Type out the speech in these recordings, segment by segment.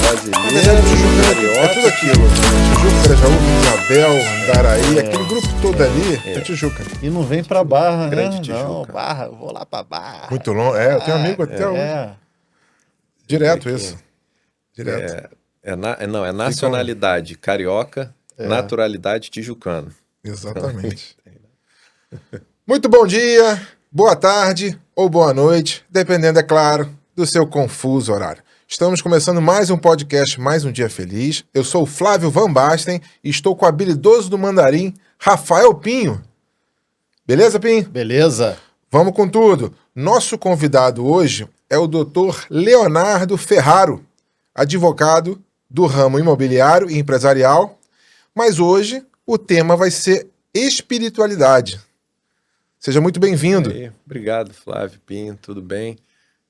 brasileiro, é tudo aquilo. Tijuca, Grajaú, Isabel, Andaraí, aquele grupo todo ali é Tijuca. E não vem pra Barra, né? Grande Tijuca. Não, Barra, eu vou lá pra Barra. Muito longe. Eu tenho amigo até hoje. Direto isso. Direto. É nacionalidade carioca, naturalidade tijucano. Exatamente. Muito bom dia, boa tarde ou boa noite, dependendo, é claro, do seu confuso horário. Estamos começando mais um podcast, mais um dia feliz. Eu sou o Flávio Van Basten e estou com o habilidoso do mandarim, Rafael Pinho. Beleza, Pinho? Beleza. Vamos com tudo. Nosso convidado hoje é o Dr. Leonardo Ferraro, advogado do ramo imobiliário e empresarial, mas hoje o tema vai ser espiritualidade. Seja muito bem-vindo. Obrigado, Flávio Pinho, tudo bem?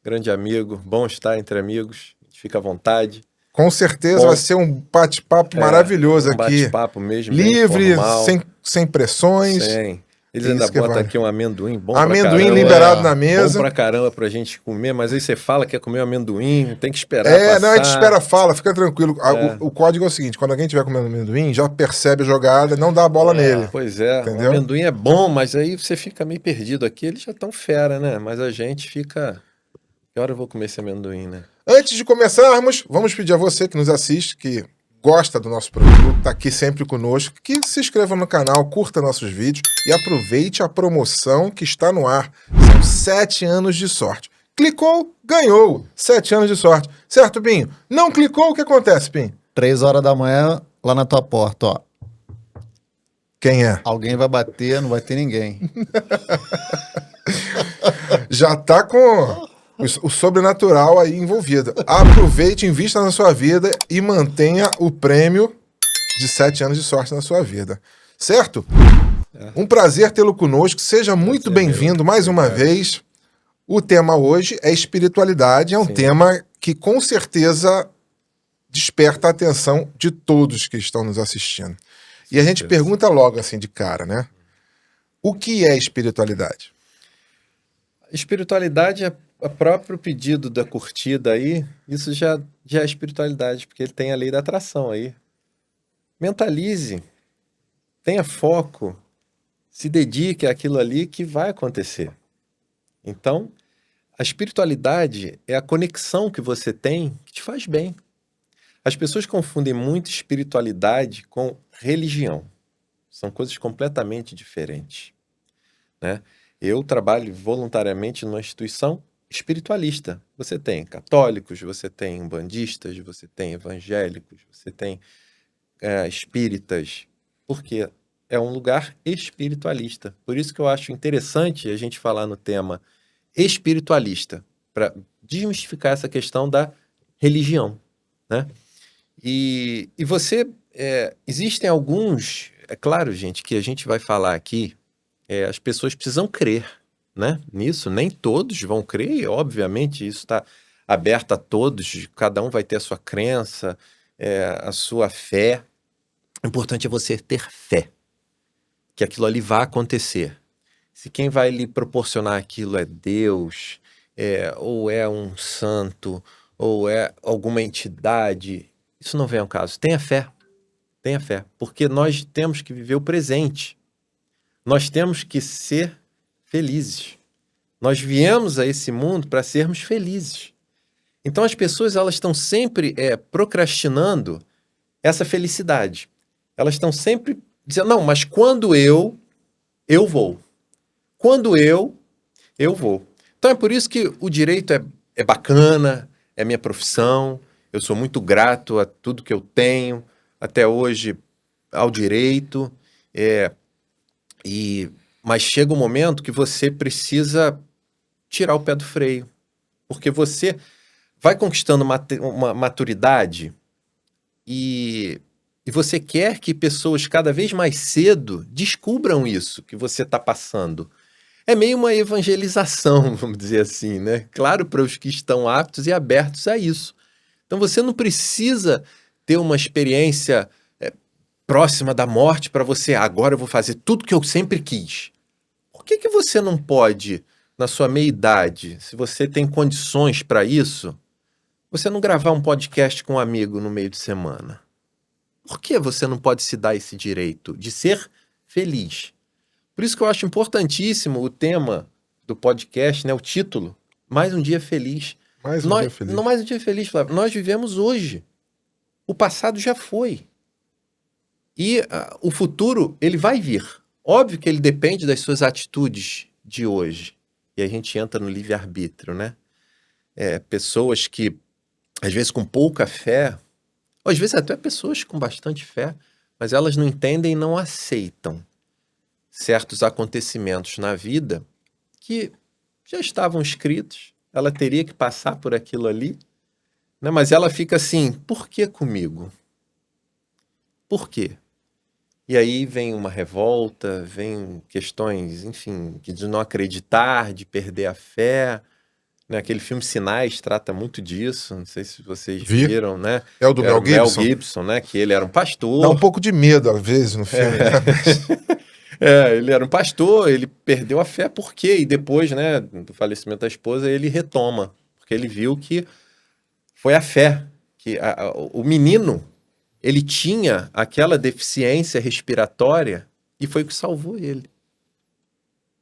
Grande amigo, bom estar entre amigos, fica à vontade. Com certeza vai ser um bate-papo maravilhoso aqui. Bate-papo mesmo, livre, sem pressões. Sem. Eles ainda botam aqui um amendoim bom amendoim pra caramba, liberado na mesa. Bom pra caramba pra gente comer, mas aí você fala que quer comer um amendoim, tem que esperar passar. Não, a gente espera fala, fica tranquilo. O código é o seguinte, quando alguém estiver comendo amendoim, já percebe a jogada, não dá a bola nele. Pois é, entendeu? O amendoim é bom, mas aí você fica meio perdido aqui, eles já estão fera, né? Mas a gente fica... Que hora eu vou comer esse amendoim, né? Antes de começarmos, vamos pedir a você que nos assiste, que gosta do nosso produto, está aqui sempre conosco, que se inscreva no canal, curta nossos vídeos e aproveite a promoção que está no ar. São 7 anos de sorte. Clicou, ganhou. 7 anos de sorte. Certo, Pinho? Não clicou, o que acontece, Pinho? 3 horas da manhã, lá na tua porta, ó. Quem é? Alguém vai bater, não vai ter ninguém. Já tá com o sobrenatural aí envolvido. Aproveite, invista na sua vida e mantenha o prêmio de 7 anos de sorte na sua vida. Certo? Um prazer tê-lo conosco. Seja muito bem-vindo mais uma vez. O tema hoje é espiritualidade. É um tema que com certeza desperta a atenção de todos que estão nos assistindo. E a gente pergunta logo assim de cara, né? O que é espiritualidade? Espiritualidade é o próprio pedido da curtida aí, isso já é espiritualidade, porque ele tem a lei da atração aí. Mentalize, tenha foco, se dedique àquilo ali que vai acontecer. Então, a espiritualidade é a conexão que você tem que te faz bem. As pessoas confundem muito espiritualidade com religião. São coisas completamente diferentes, né? Eu trabalho voluntariamente numa instituição espiritualista. Você tem católicos, você tem umbandistas, você tem evangélicos, você tem espíritas, porque é um lugar espiritualista. Por isso que eu acho interessante a gente falar no tema espiritualista, para desmistificar essa questão da religião, né? E você... existem alguns... É claro, gente, que a gente vai falar aqui, as pessoas precisam crer, né, nisso. Nem todos vão crer, e obviamente isso está aberto a todos, cada um vai ter a sua crença, a sua fé. O importante é você ter fé, que aquilo ali vai acontecer. Se quem vai lhe proporcionar aquilo é Deus, ou é um santo, ou é alguma entidade, isso não vem ao caso. Tenha fé, porque nós temos que viver o presente. Nós temos que ser felizes. Nós viemos a esse mundo para sermos felizes. Então as pessoas elas estão sempre procrastinando essa felicidade. Elas estão sempre dizendo, não, mas quando eu vou. Quando eu vou. Então é por isso que o direito é bacana, é minha profissão, eu sou muito grato a tudo que eu tenho, até hoje, ao direito, mas chega um momento que você precisa tirar o pé do freio, porque você vai conquistando uma maturidade e você quer que pessoas cada vez mais cedo descubram isso que você está passando. É meio uma evangelização, vamos dizer assim, né? Claro, para os que estão aptos e abertos a isso. Então você não precisa ter uma experiência próxima da morte para você, agora eu vou fazer tudo que eu sempre quis. Por que você não pode, na sua meia-idade, se você tem condições para isso, você não gravar um podcast com um amigo no meio de semana? Por que você não pode se dar esse direito de ser feliz? Por isso que eu acho importantíssimo o tema do podcast, né, o título, Mais um Dia Feliz. Mais um dia feliz. Não mais um dia feliz, Flávio. Nós vivemos hoje. O passado já foi. E o futuro, ele vai vir. Óbvio que ele depende das suas atitudes de hoje. E a gente entra no livre-arbítrio, né? Pessoas que, às vezes, com pouca fé, ou às vezes até pessoas com bastante fé, mas elas não entendem e não aceitam certos acontecimentos na vida que já estavam escritos, ela teria que passar por aquilo ali, né? Mas ela fica assim, por que comigo? Por quê? E aí vem uma revolta, vem questões, enfim, de não acreditar, de perder a fé, né? Aquele filme Sinais trata muito disso, não sei se vocês viram, né? É o do Era Mel Gibson? Mel Gibson, né? Que ele era um pastor. Dá um pouco de medo, às vezes, no filme. Ele era um pastor, ele perdeu a fé, por quê? E depois, né, do falecimento da esposa, ele retoma, porque ele viu que foi a fé, que o menino, ele tinha aquela deficiência respiratória e foi o que salvou ele.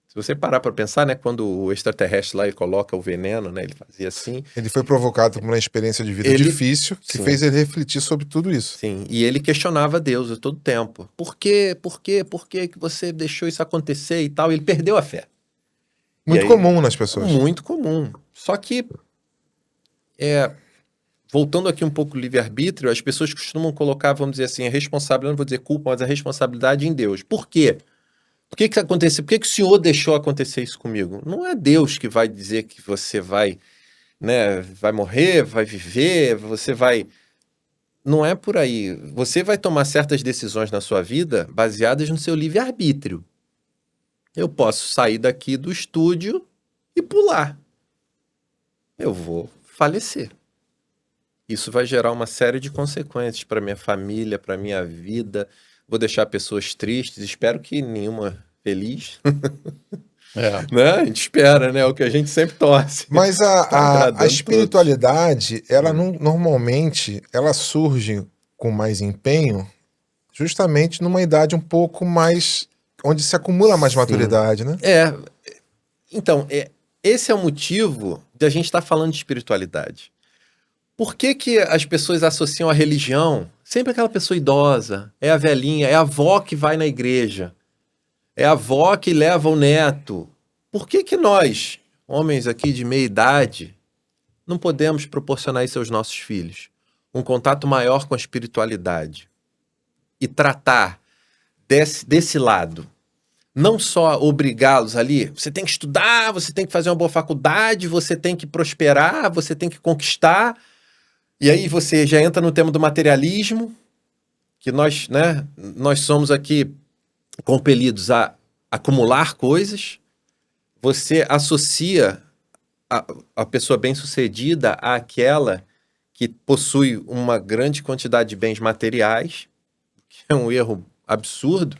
Se você parar para pensar, né, quando o extraterrestre lá ele coloca o veneno, né, ele fazia assim. Ele foi provocado por uma experiência de vida difícil que Sim. fez ele refletir sobre tudo isso. Sim, e ele questionava Deus a todo tempo. Por quê? Por quê? Por quê que você deixou isso acontecer e tal? Ele perdeu a fé. Muito aí, comum nas pessoas. Muito comum. Só que, voltando aqui um pouco do livre-arbítrio, as pessoas costumam colocar, vamos dizer assim, a responsabilidade, não vou dizer culpa, mas a responsabilidade em Deus. Por quê? Por que aconteceu? Por que o Senhor deixou acontecer isso comigo? Não é Deus que vai dizer que você vai, né, vai morrer, vai viver, você vai... Não é por aí. Você vai tomar certas decisões na sua vida baseadas no seu livre-arbítrio. Eu posso sair daqui do estúdio e pular. Eu vou falecer. Isso vai gerar uma série de consequências para minha família, para minha vida. Vou deixar pessoas tristes. Espero que nenhuma feliz. Né? A gente espera, né? É o que a gente sempre torce. Mas Tá a agradando espiritualidade, ela normalmente, ela surge com mais empenho justamente numa idade um pouco mais... onde se acumula mais Sim. maturidade, né? Então, esse é o motivo de a gente estar falando de espiritualidade. Por que que as pessoas associam a religião? Sempre aquela pessoa idosa, é a velhinha, é a avó que vai na igreja, é a avó que leva o neto. Por que que nós, homens aqui de meia idade, não podemos proporcionar isso aos nossos filhos? Um contato maior com a espiritualidade. E tratar desse lado. Não só obrigá-los ali, você tem que estudar, você tem que fazer uma boa faculdade, você tem que prosperar, você tem que conquistar. E aí você já entra no tema do materialismo, que nós, né, nós somos aqui compelidos a acumular coisas. Você associa a pessoa bem-sucedida àquela que possui uma grande quantidade de bens materiais, que é um erro absurdo.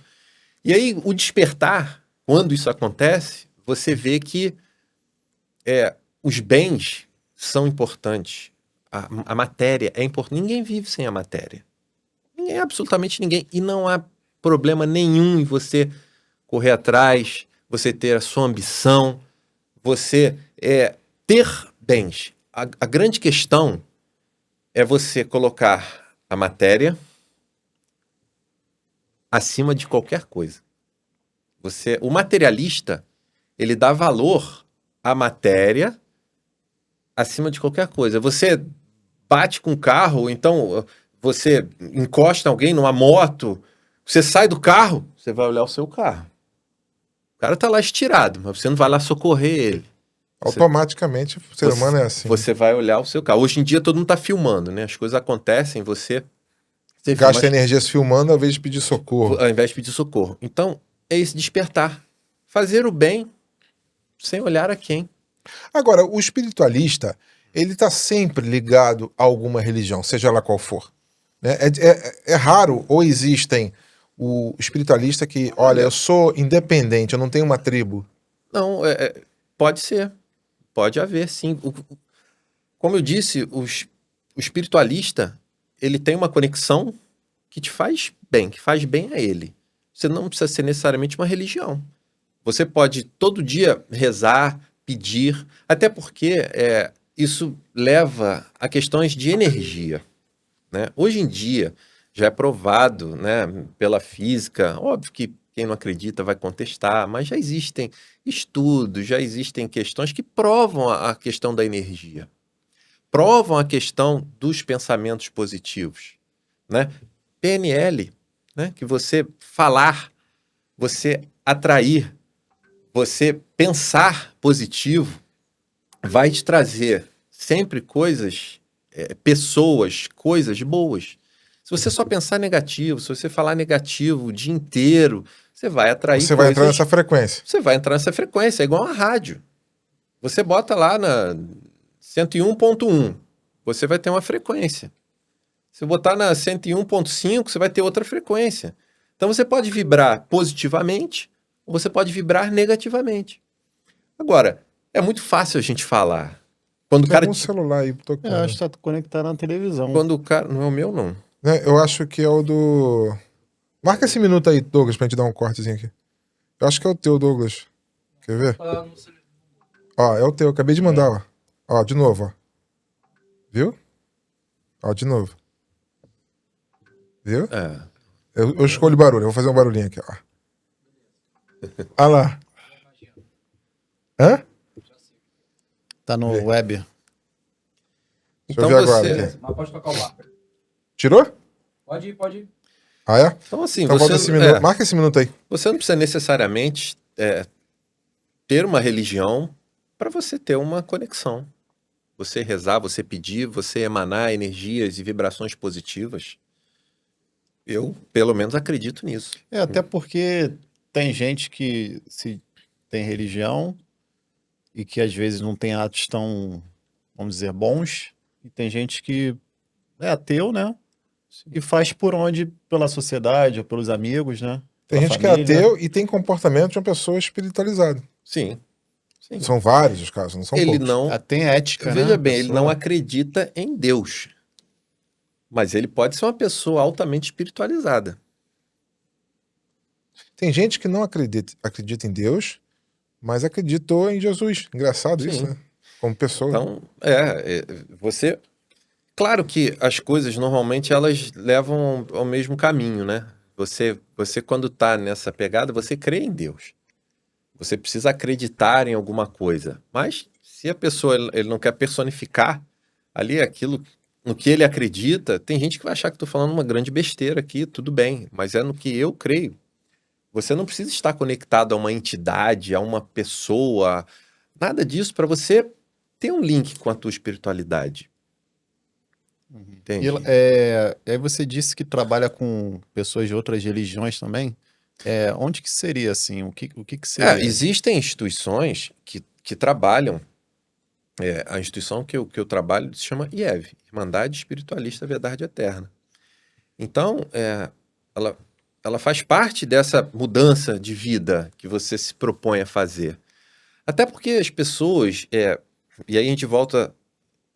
E aí o despertar, quando isso acontece, você vê que os bens são importantes. A matéria é importante. Ninguém vive sem a matéria. Ninguém, absolutamente ninguém. E não há problema nenhum em você correr atrás, você ter a sua ambição, você ter bens. A grande questão é você colocar a matéria acima de qualquer coisa. O materialista, ele dá valor à matéria acima de qualquer coisa. Você bate com o carro, então você encosta alguém numa moto, você sai do carro, você vai olhar o seu carro. O cara tá lá estirado, mas você não vai lá socorrer ele. Automaticamente o ser humano é assim. Você vai olhar o seu carro. Hoje em dia todo mundo tá filmando, né? As coisas acontecem, você gasta energias filmando ao invés de pedir socorro. Ao invés de pedir socorro. Então, é esse despertar. Fazer o bem sem olhar a quem. Agora, o espiritualista, ele está sempre ligado a alguma religião, seja lá qual for. Né? É raro, ou existem o espiritualista que, olha, eu sou independente, eu não tenho uma tribo. Não, pode ser. Pode haver, sim. Como eu disse, o espiritualista, ele tem uma conexão que te faz bem, que faz bem a ele. Você não precisa ser necessariamente uma religião. Você pode todo dia rezar, pedir, até porque isso leva a questões de energia, né? Hoje em dia já é provado, né, pela física, óbvio que quem não acredita vai contestar, mas já existem estudos, já existem questões que provam a questão da energia, provam a questão dos pensamentos positivos, né? PNL, né, que você falar, você atrair, você pensar positivo, vai te trazer sempre coisas, pessoas, coisas boas. Se você só pensar negativo, se você falar negativo o dia inteiro, você vai atrair Você vai entrar coisas. nessa frequência. Você vai entrar nessa frequência, é igual a rádio. Você bota lá na 101.1, você vai ter uma frequência. Se botar na 101.5, você vai ter outra frequência. Então você pode vibrar positivamente ou você pode vibrar negativamente. Agora, é muito fácil a gente falar. Quando o Tem cara. algum celular aí tocando. Eu acho que tá conectado na televisão. Quando o cara. Não é o meu, não. Né, eu acho que é o do... Marca esse minuto aí, Douglas, pra gente dar um cortezinho aqui. Eu acho que é o teu, Douglas. Quer ver? Ó, é o teu, acabei de mandar, ó. Ó, de novo, ó. Viu? Ó, de novo. Viu? É. Eu escolho barulho, eu vou fazer um barulhinho aqui, ó. Ah lá. Hã? Tá no Vê. web. Deixa Então eu ver você. agora. Mas pode tocar o barco. Tirou? Pode ir, pode ir. Ah, é? Então, assim, Então volta esse você, minuto. Marca esse minuto aí. você não precisa necessariamente ter uma religião para você ter uma conexão. Você rezar, você pedir, você emanar energias e vibrações positivas. Eu, pelo menos, acredito nisso. Até porque tem gente que se tem religião e que às vezes não tem atos tão, vamos dizer, bons. E tem gente que é ateu, né? E faz por onde? Pela sociedade ou pelos amigos, né? Tem Pela gente que é família. ateu e tem comportamento de uma pessoa espiritualizada. Sim. Sim. São vários os casos, não são Ele poucos. não. Tem ética, né? Veja bem, ele Pessoa. não acredita em Deus. Mas ele pode ser uma pessoa altamente espiritualizada. Tem gente que não acredita em Deus, mas acreditou em Jesus. Engraçado Sim. isso, né? Como pessoa. Então, você. Claro que as coisas normalmente elas levam ao mesmo caminho, né? Você quando está nessa pegada, você crê em Deus. Você precisa acreditar em alguma coisa. Mas se a pessoa ele não quer personificar ali aquilo no que ele acredita, tem gente que vai achar que estou falando uma grande besteira aqui, tudo bem, mas é no que eu creio. Você não precisa estar conectado a uma entidade, a uma pessoa, nada disso para você ter um link com a tua espiritualidade. Entende? E aí você disse que trabalha com pessoas de outras religiões também. Onde que seria assim? O que seria? Existem instituições que trabalham. A instituição que eu trabalho se chama IEV, Irmandade Espiritualista Verdade Eterna. Então, ela faz parte dessa mudança de vida que você se propõe a fazer. Até porque as pessoas, e aí a gente volta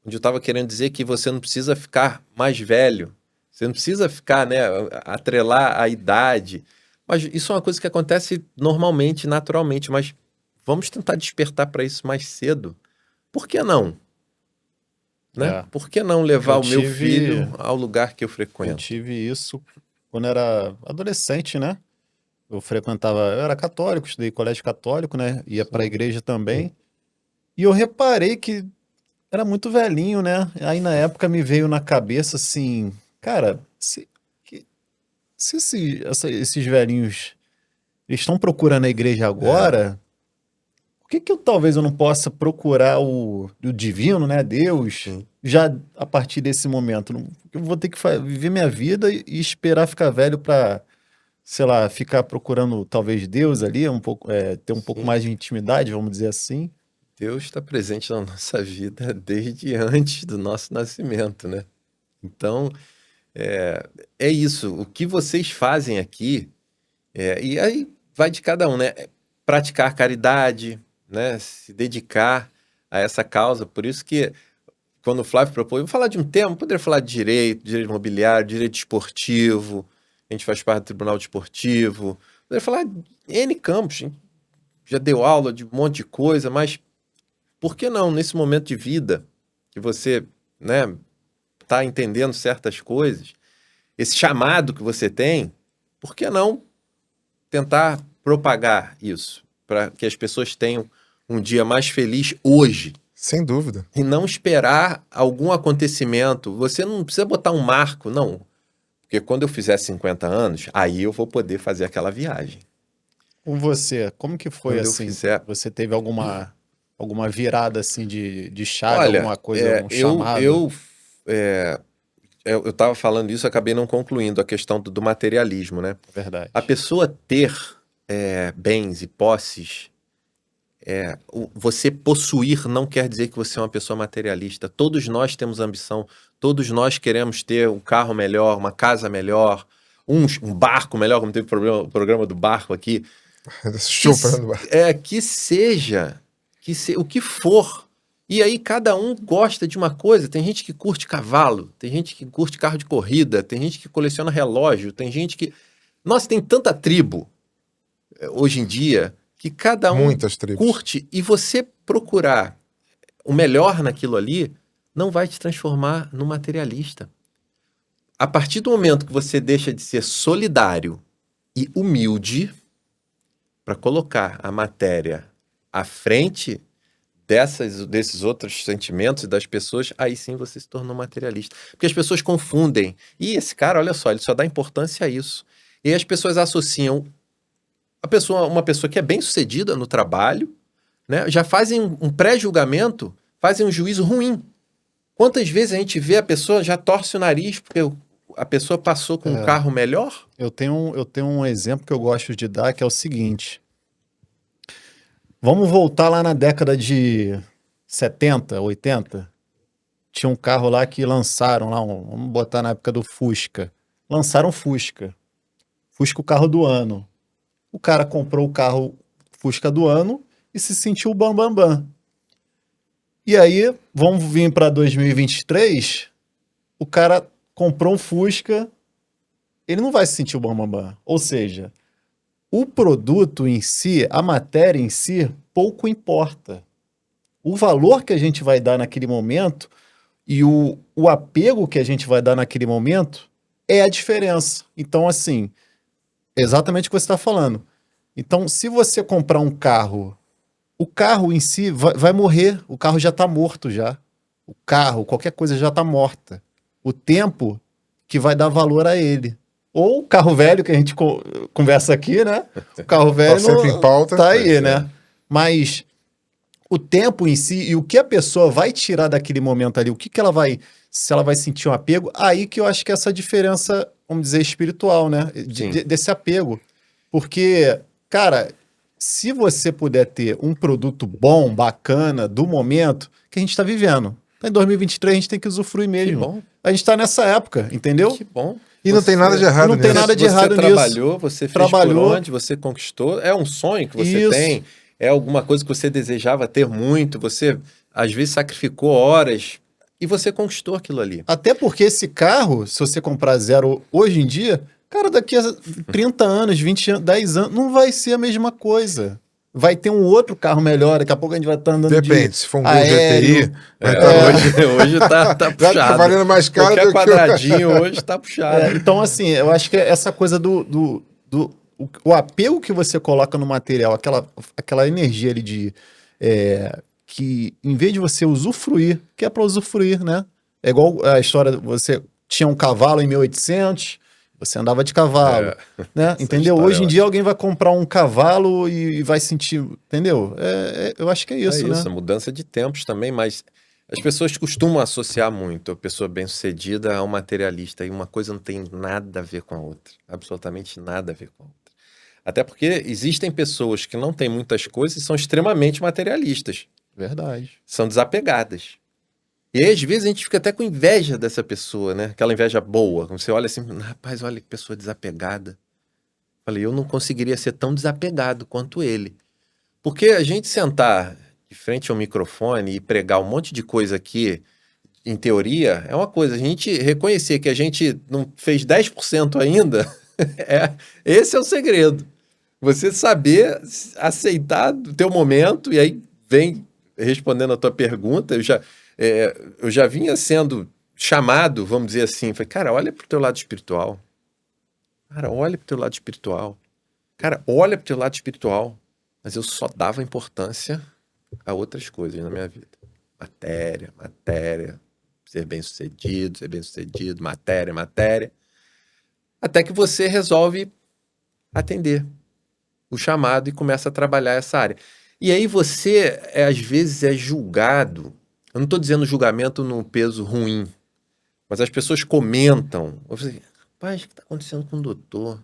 onde eu estava querendo dizer que você não precisa ficar mais velho, você não precisa ficar, né, atrelar a idade, mas isso é uma coisa que acontece normalmente, naturalmente, mas vamos tentar despertar para isso mais cedo. Por que não? Né? Por que não levar o meu filho ao lugar que eu Eu frequento? tive isso quando era adolescente, né? Eu era católico, estudei colégio católico, né? Ia para a igreja também. E eu reparei que era muito velhinho, né? Aí na época me veio na cabeça assim, cara, se esses velhinhos eles estão procurando a igreja agora, por que talvez eu não possa procurar o divino, né? Deus, Sim. já a partir desse momento? Eu vou ter que viver minha vida e esperar ficar velho para, sei lá, ficar procurando talvez Deus ali, ter um pouco Sim. mais de intimidade, vamos dizer assim. Deus está presente na nossa vida desde antes do nosso nascimento, né? Então, é isso. O que vocês fazem aqui, e aí vai de cada um, né? Praticar caridade, né? Se dedicar a essa causa. Por isso que quando o Flávio propôs, vou falar de um tema, poderia falar de direito imobiliário, direito esportivo, a gente faz parte do Tribunal Desportivo, poderia falar de N campos, a gente já deu aula de um monte de coisa, mas por que não, nesse momento de vida, que você, né, tá entendendo certas coisas, esse chamado que você tem, por que não tentar propagar isso, para que as pessoas tenham um dia mais feliz hoje, Sem dúvida. e não esperar algum acontecimento. Você não precisa botar um marco, não. Porque quando eu fizer 50 anos, aí eu vou poder fazer aquela viagem. Com você, como que foi Quando eu assim? fizer- Você teve alguma virada assim de chave, Olha, alguma coisa, um eu chamado? eu estava falando isso, acabei não concluindo a questão do materialismo, né? Verdade. A pessoa ter bens e posses, você possuir não quer dizer que você é uma pessoa materialista. Todos nós temos ambição, todos nós queremos ter um carro melhor, uma casa melhor, um barco melhor, como teve o programa do barco aqui. Chupa, né? O que for. E aí cada um gosta de uma coisa. Tem gente que curte cavalo, tem gente que curte carro de corrida, tem gente que coleciona relógio, tem gente que... Nossa, tem tanta tribo hoje em dia que cada um Muitas tribos. curte, e você procurar o melhor naquilo ali não vai te transformar num materialista. A partir do momento que você deixa de ser solidário e humilde para colocar a matéria à frente desses outros sentimentos e das pessoas, aí sim você se tornou materialista. Porque as pessoas confundem. E esse cara, olha só, ele só dá importância a isso. E aí as pessoas associam uma pessoa que é bem-sucedida no trabalho, né, já fazem um pré-julgamento, fazem um juízo ruim. Quantas vezes a gente vê a pessoa já torce o nariz porque a pessoa passou com um carro melhor? Eu tenho um exemplo que eu gosto de dar, que é o seguinte. Vamos voltar lá na década de 70, 80. Tinha um carro lá que lançaram lá, vamos botar na época do Fusca. Lançaram o Fusca. Fusca, o carro do ano. O cara comprou o carro Fusca do ano e se sentiu bam, bam, bam. E aí, vamos vir para 2023, o cara comprou um Fusca, ele não vai se sentir o bam, bam, bam. Ou seja, o produto em si, a matéria em si, pouco importa. O valor que a gente vai dar naquele momento e o apego que a gente vai dar naquele momento é a diferença. Então, assim, exatamente o que você está falando. Então, se você comprar um carro, o carro em si vai morrer, o carro já está morto já. O carro, qualquer coisa já está morta. O tempo que vai dar valor a ele. Ou o carro velho que a gente conversa aqui, né? O carro velho sempre em pauta. tá aí, né? Mas o tempo em si e o que a pessoa vai tirar daquele momento ali, o que ela vai, se ela vai sentir um apego, aí que eu acho que essa diferença, vamos dizer, espiritual, né? Desse apego. Porque, cara, se você puder ter um produto bom, bacana, do momento que a gente está vivendo, em 2023 a gente tem que usufruir mesmo. Que bom. A gente está nessa época, entendeu? Que bom. E não tem nada de errado não tem nisso. nada de errado Você nisso. trabalhou, você fez por onde, você conquistou. É um sonho que você tem, é alguma coisa que você desejava ter muito, você às vezes sacrificou horas e você conquistou aquilo ali. Até porque esse carro, se você comprar zero hoje em dia, cara, daqui a 30 anos, 20 anos, 10 anos, não vai ser a mesma coisa. Vai ter um outro carro melhor, daqui a pouco a gente vai estar andando Depende, se for um Gol aéreo. GTI, vai estar Hoje tá já puxado. tá valendo mais caro Qualquer do que quadradinho hoje tá puxado. Então, assim, eu acho que essa coisa o apego que você coloca no material, aquela energia ali que em vez de você usufruir, que é para usufruir, né? É igual a história, você tinha um cavalo em 1800, você andava de cavalo, né? Entendeu? Hoje em dia alguém vai comprar um cavalo e vai sentir, entendeu? Eu acho que é isso, né? Mudança de tempos também, mas as pessoas costumam associar muito a pessoa bem-sucedida ao materialista, e uma coisa não tem nada a ver com a outra, absolutamente nada a ver com a outra. Até porque existem pessoas que não têm muitas coisas e são extremamente materialistas. Verdade. São desapegadas. E aí, às vezes, a gente fica até com inveja dessa pessoa, né? Aquela inveja boa. Quando você olha assim, rapaz, olha que pessoa desapegada. Falei, eu não conseguiria ser tão desapegado quanto ele. Porque a gente sentar de frente ao microfone e pregar um monte de coisa aqui, em teoria, é uma coisa. A gente reconhecer que a gente não fez 10% ainda, esse é o segredo. Você saber aceitar o teu momento, e aí vem respondendo a tua pergunta, eu já vinha sendo chamado, vamos dizer assim, falei, cara, olha pro teu lado espiritual. Cara, olha pro teu lado espiritual. Cara, olha pro teu lado espiritual. Mas eu só dava importância a outras coisas na minha vida. Matéria, ser bem-sucedido, matéria. Até que você resolve atender o chamado e começa a trabalhar essa área. E aí você, às vezes, é julgado. Eu não estou dizendo julgamento num peso ruim, mas as pessoas comentam. Eu falei, rapaz, o que está acontecendo com o doutor?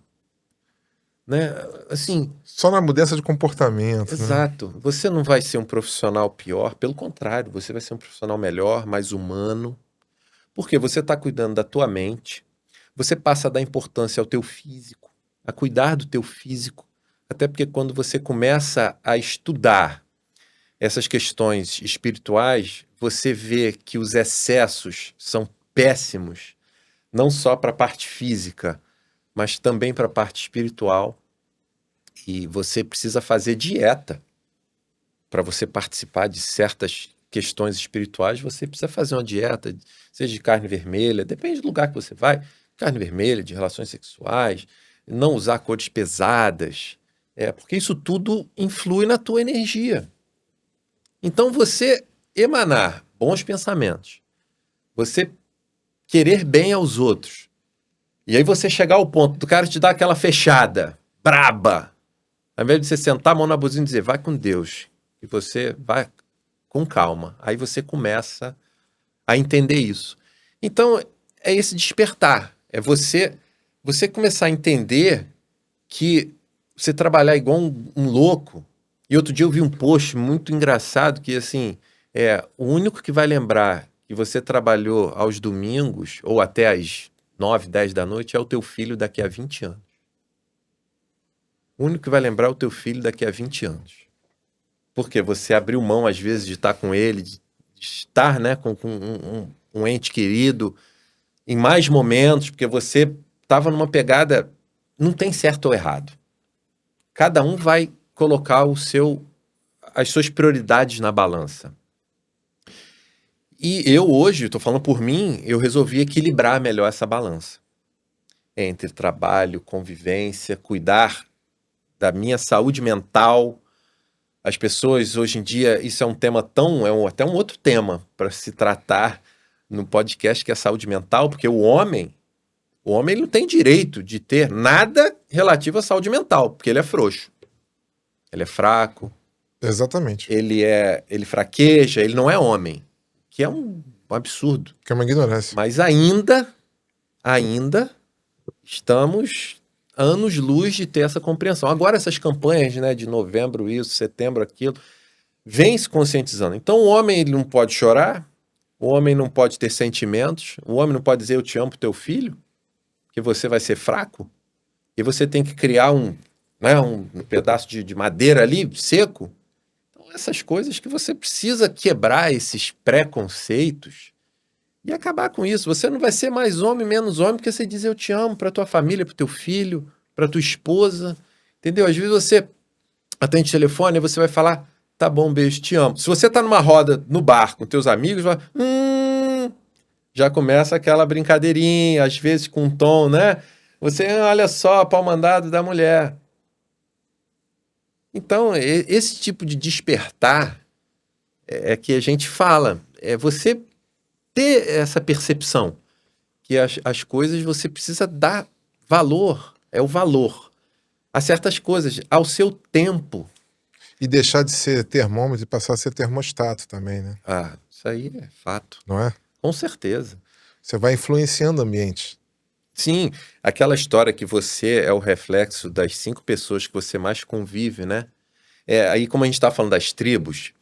Né? Assim, Só na mudança de comportamento, né? exato. Você não vai ser um profissional pior, pelo contrário, você vai ser um profissional melhor, mais humano. Porque você está cuidando da tua mente, você passa a dar importância ao teu físico, a cuidar do teu físico. Até porque quando você começa a estudar essas questões espirituais, você vê que os excessos são péssimos, não só para a parte física, mas também para a parte espiritual. E você precisa fazer dieta para você participar de certas questões espirituais. Você precisa fazer uma dieta, seja de carne vermelha, depende do lugar que você vai, carne vermelha, de relações sexuais, não usar cores pesadas, porque isso tudo influi na tua energia. Então você emanar bons pensamentos, você querer bem aos outros, e aí você chegar ao ponto do cara te dar aquela fechada, braba, ao invés de você sentar a mão na buzina e dizer, vai com Deus, e você vai com calma. Aí você começa a entender isso. Então, é esse despertar. É você começar a entender que você trabalhar igual um louco. E outro dia eu vi um post muito engraçado que, assim, o único que vai lembrar que você trabalhou aos domingos ou até às 9, 10 da noite é o teu filho daqui a 20 anos. O único que vai lembrar é o teu filho daqui a 20 anos. Porque você abriu mão, às vezes, de estar com ele, de estar, né, com um ente querido em mais momentos, porque você estava numa pegada... Não tem certo ou errado. Cada um vai colocar as suas prioridades na balança. E eu hoje, estou falando por mim, eu resolvi equilibrar melhor essa balança. Entre trabalho, convivência, cuidar da minha saúde mental. As pessoas, hoje em dia, isso é um tema até um outro tema para se tratar no podcast, que é a saúde mental, porque o homem ele não tem direito de ter nada relativo à saúde mental, porque ele é frouxo. Ele é fraco. Exatamente. Ele fraqueja, ele não é homem. Que é um absurdo. Que é uma ignorância. Mas ainda estamos anos-luz de ter essa compreensão. Agora essas campanhas, né, de novembro isso, setembro aquilo, vem se conscientizando. Então o homem ele não pode chorar, o homem não pode ter sentimentos, o homem não pode dizer eu te amo pro teu filho, que você vai ser fraco, e você tem que criar um pedaço de madeira ali, seco. Então essas coisas que você precisa quebrar esses preconceitos e acabar com isso. Você não vai ser mais homem, menos homem, porque você diz eu te amo para tua família, para teu filho, para tua esposa, entendeu? Às vezes você atende o telefone e você vai falar, tá bom, beijo, te amo. Se você tá numa roda no bar com teus amigos, vai, já começa aquela brincadeirinha, às vezes com um tom, né? Você, olha só, pau mandado da mulher. Então, esse tipo de despertar é que a gente fala, é você ter essa percepção que as coisas você precisa dar valor, é o valor a certas coisas, ao seu tempo. E deixar de ser termômetro e passar a ser termostato também, né? Ah, isso aí é fato. Não é? Com certeza. Você vai influenciando o ambiente. Sim, aquela história que você é o reflexo das 5 pessoas que você mais convive, né? Aí, como a gente está falando das tribos,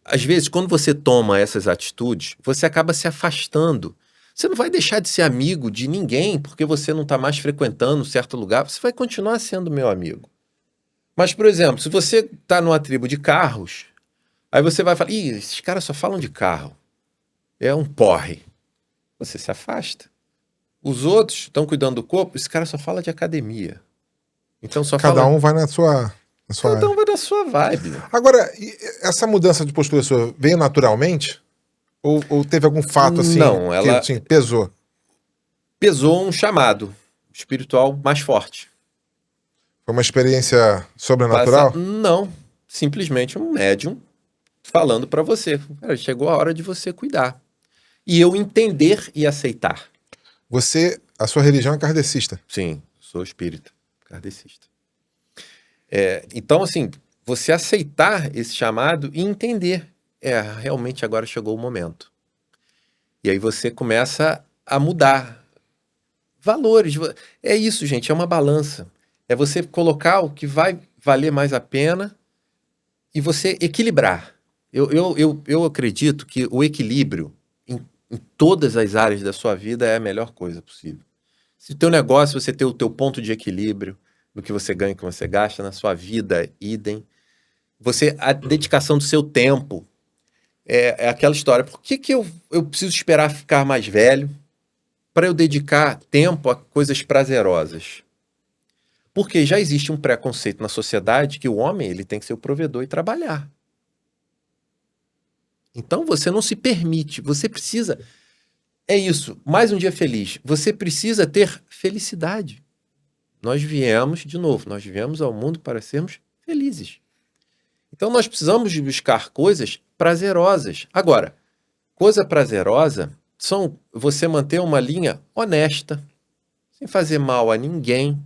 às vezes, quando você toma essas atitudes, você acaba se afastando. Você não vai deixar de ser amigo de ninguém porque você não está mais frequentando certo lugar. Você vai continuar sendo meu amigo. Mas, por exemplo, se você está numa tribo de carros, aí você vai falar, esses caras só falam de carro. é um porre. Você se afasta. Os outros estão cuidando do corpo, esse cara só fala de academia. Então só Cada fala... um vai na sua Cada área. um vai na sua vibe. Agora, essa mudança de postura sua veio naturalmente? Ou teve algum fato assim Não, que ela- assim, pesou? Pesou um chamado espiritual mais forte. Foi uma experiência sobrenatural? Não, simplesmente um médium falando pra você. Cara, chegou a hora de você cuidar. E eu entender e aceitar. A sua religião é kardecista. Sim, sou espírita, kardecista. Então, assim, você aceitar esse chamado e entender. Realmente agora chegou o momento. E aí você começa a mudar valores. É isso, gente, é uma balança. É você colocar o que vai valer mais a pena e você equilibrar. Eu acredito que o equilíbrio em todas as áreas da sua vida é a melhor coisa possível. Se o teu negócio, você ter o teu ponto de equilíbrio no que você ganha e o que você gasta, na sua vida, idem. A dedicação do seu tempo é aquela história. Por que eu preciso esperar ficar mais velho para eu dedicar tempo a coisas prazerosas? Porque já existe um preconceito na sociedade que o homem ele tem que ser o provedor e trabalhar. Então você não se permite, você precisa... É isso, mais um dia feliz. Você precisa ter felicidade. Nós viemos ao mundo para sermos felizes. Então nós precisamos de buscar coisas prazerosas. Agora, coisa prazerosa são você manter uma linha honesta, sem fazer mal a ninguém,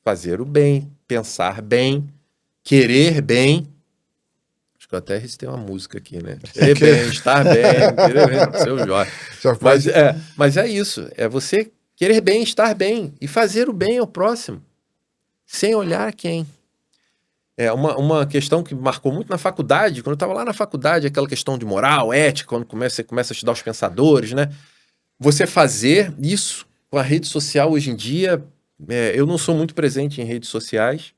fazer o bem, pensar bem, querer bem. Acho que eu até recitei uma música aqui, né? Querer bem, estar bem, querer bem, seu Jorge. Já faz... Mas é isso, é você querer bem, estar bem e fazer o bem ao próximo, sem olhar a quem. Uma questão que marcou muito na faculdade, quando eu estava lá na faculdade, aquela questão de moral, ética, quando você começa a estudar os pensadores, né? Você fazer isso com a rede social hoje em dia, eu não sou muito presente em redes sociais,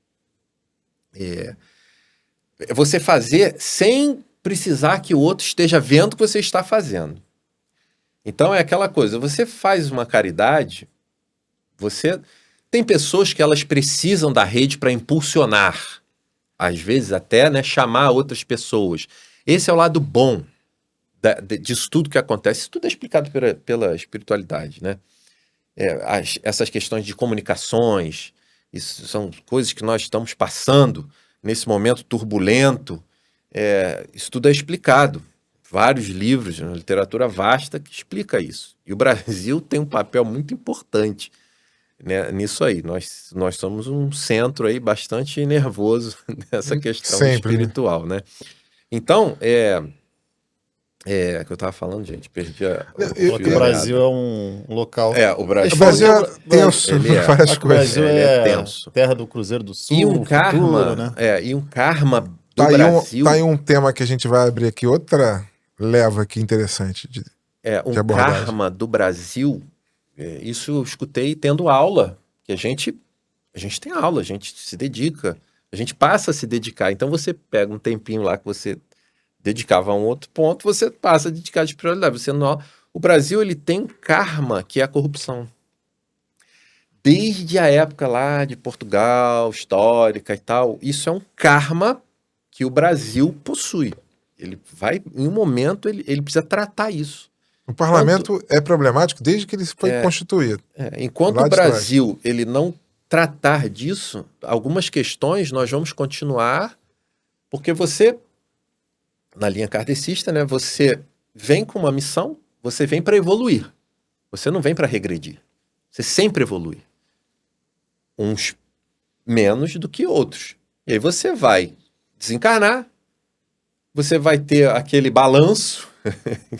você fazer sem precisar que o outro esteja vendo o que você está fazendo. Então é aquela coisa, você faz uma caridade, tem pessoas que elas precisam da rede para impulsionar, às vezes até, né, chamar outras pessoas. Esse é o lado bom disso tudo que acontece. Isso tudo é explicado pela espiritualidade, né? Essas questões de comunicações, isso são coisas que nós estamos passando nesse momento turbulento. Isso tudo é explicado. Vários livros, uma literatura vasta que explica isso. E o Brasil tem um papel muito importante, né, nisso aí. Nós somos um centro aí bastante nervoso nessa questão Sempre, espiritual, né? Então, que eu estava falando, gente, perdi a... O Brasil é um local... o Brasil, O Brasil é tenso ele em várias O coisas. Brasil Ele é é tenso. terra do Cruzeiro do Sul, E um karma, futuro, né? e um karma do Tá Brasil, aí um tema que a gente vai abrir aqui, outra leva aqui interessante. um abordagem. karma do Brasil, isso eu escutei tendo aula, que a gente tem aula, a gente se dedica, a gente passa a se dedicar. Então você pega um tempinho lá que você dedicava a um outro ponto, você passa a dedicar de prioridade. O Brasil ele tem um karma que é a corrupção. Desde a época lá de Portugal, histórica e tal, isso é um karma que o Brasil possui. Ele vai, em um momento, ele precisa tratar isso. O parlamento é problemático desde que ele foi constituído. Enquanto Lá o de trás. Brasil ele não tratar disso, algumas questões nós vamos continuar, porque você, na linha kardecista, né, você vem com uma missão, você vem para evoluir. Você não vem para regredir. Você sempre evolui. Uns menos do que outros. E aí você vai desencarnar, você vai ter aquele balanço.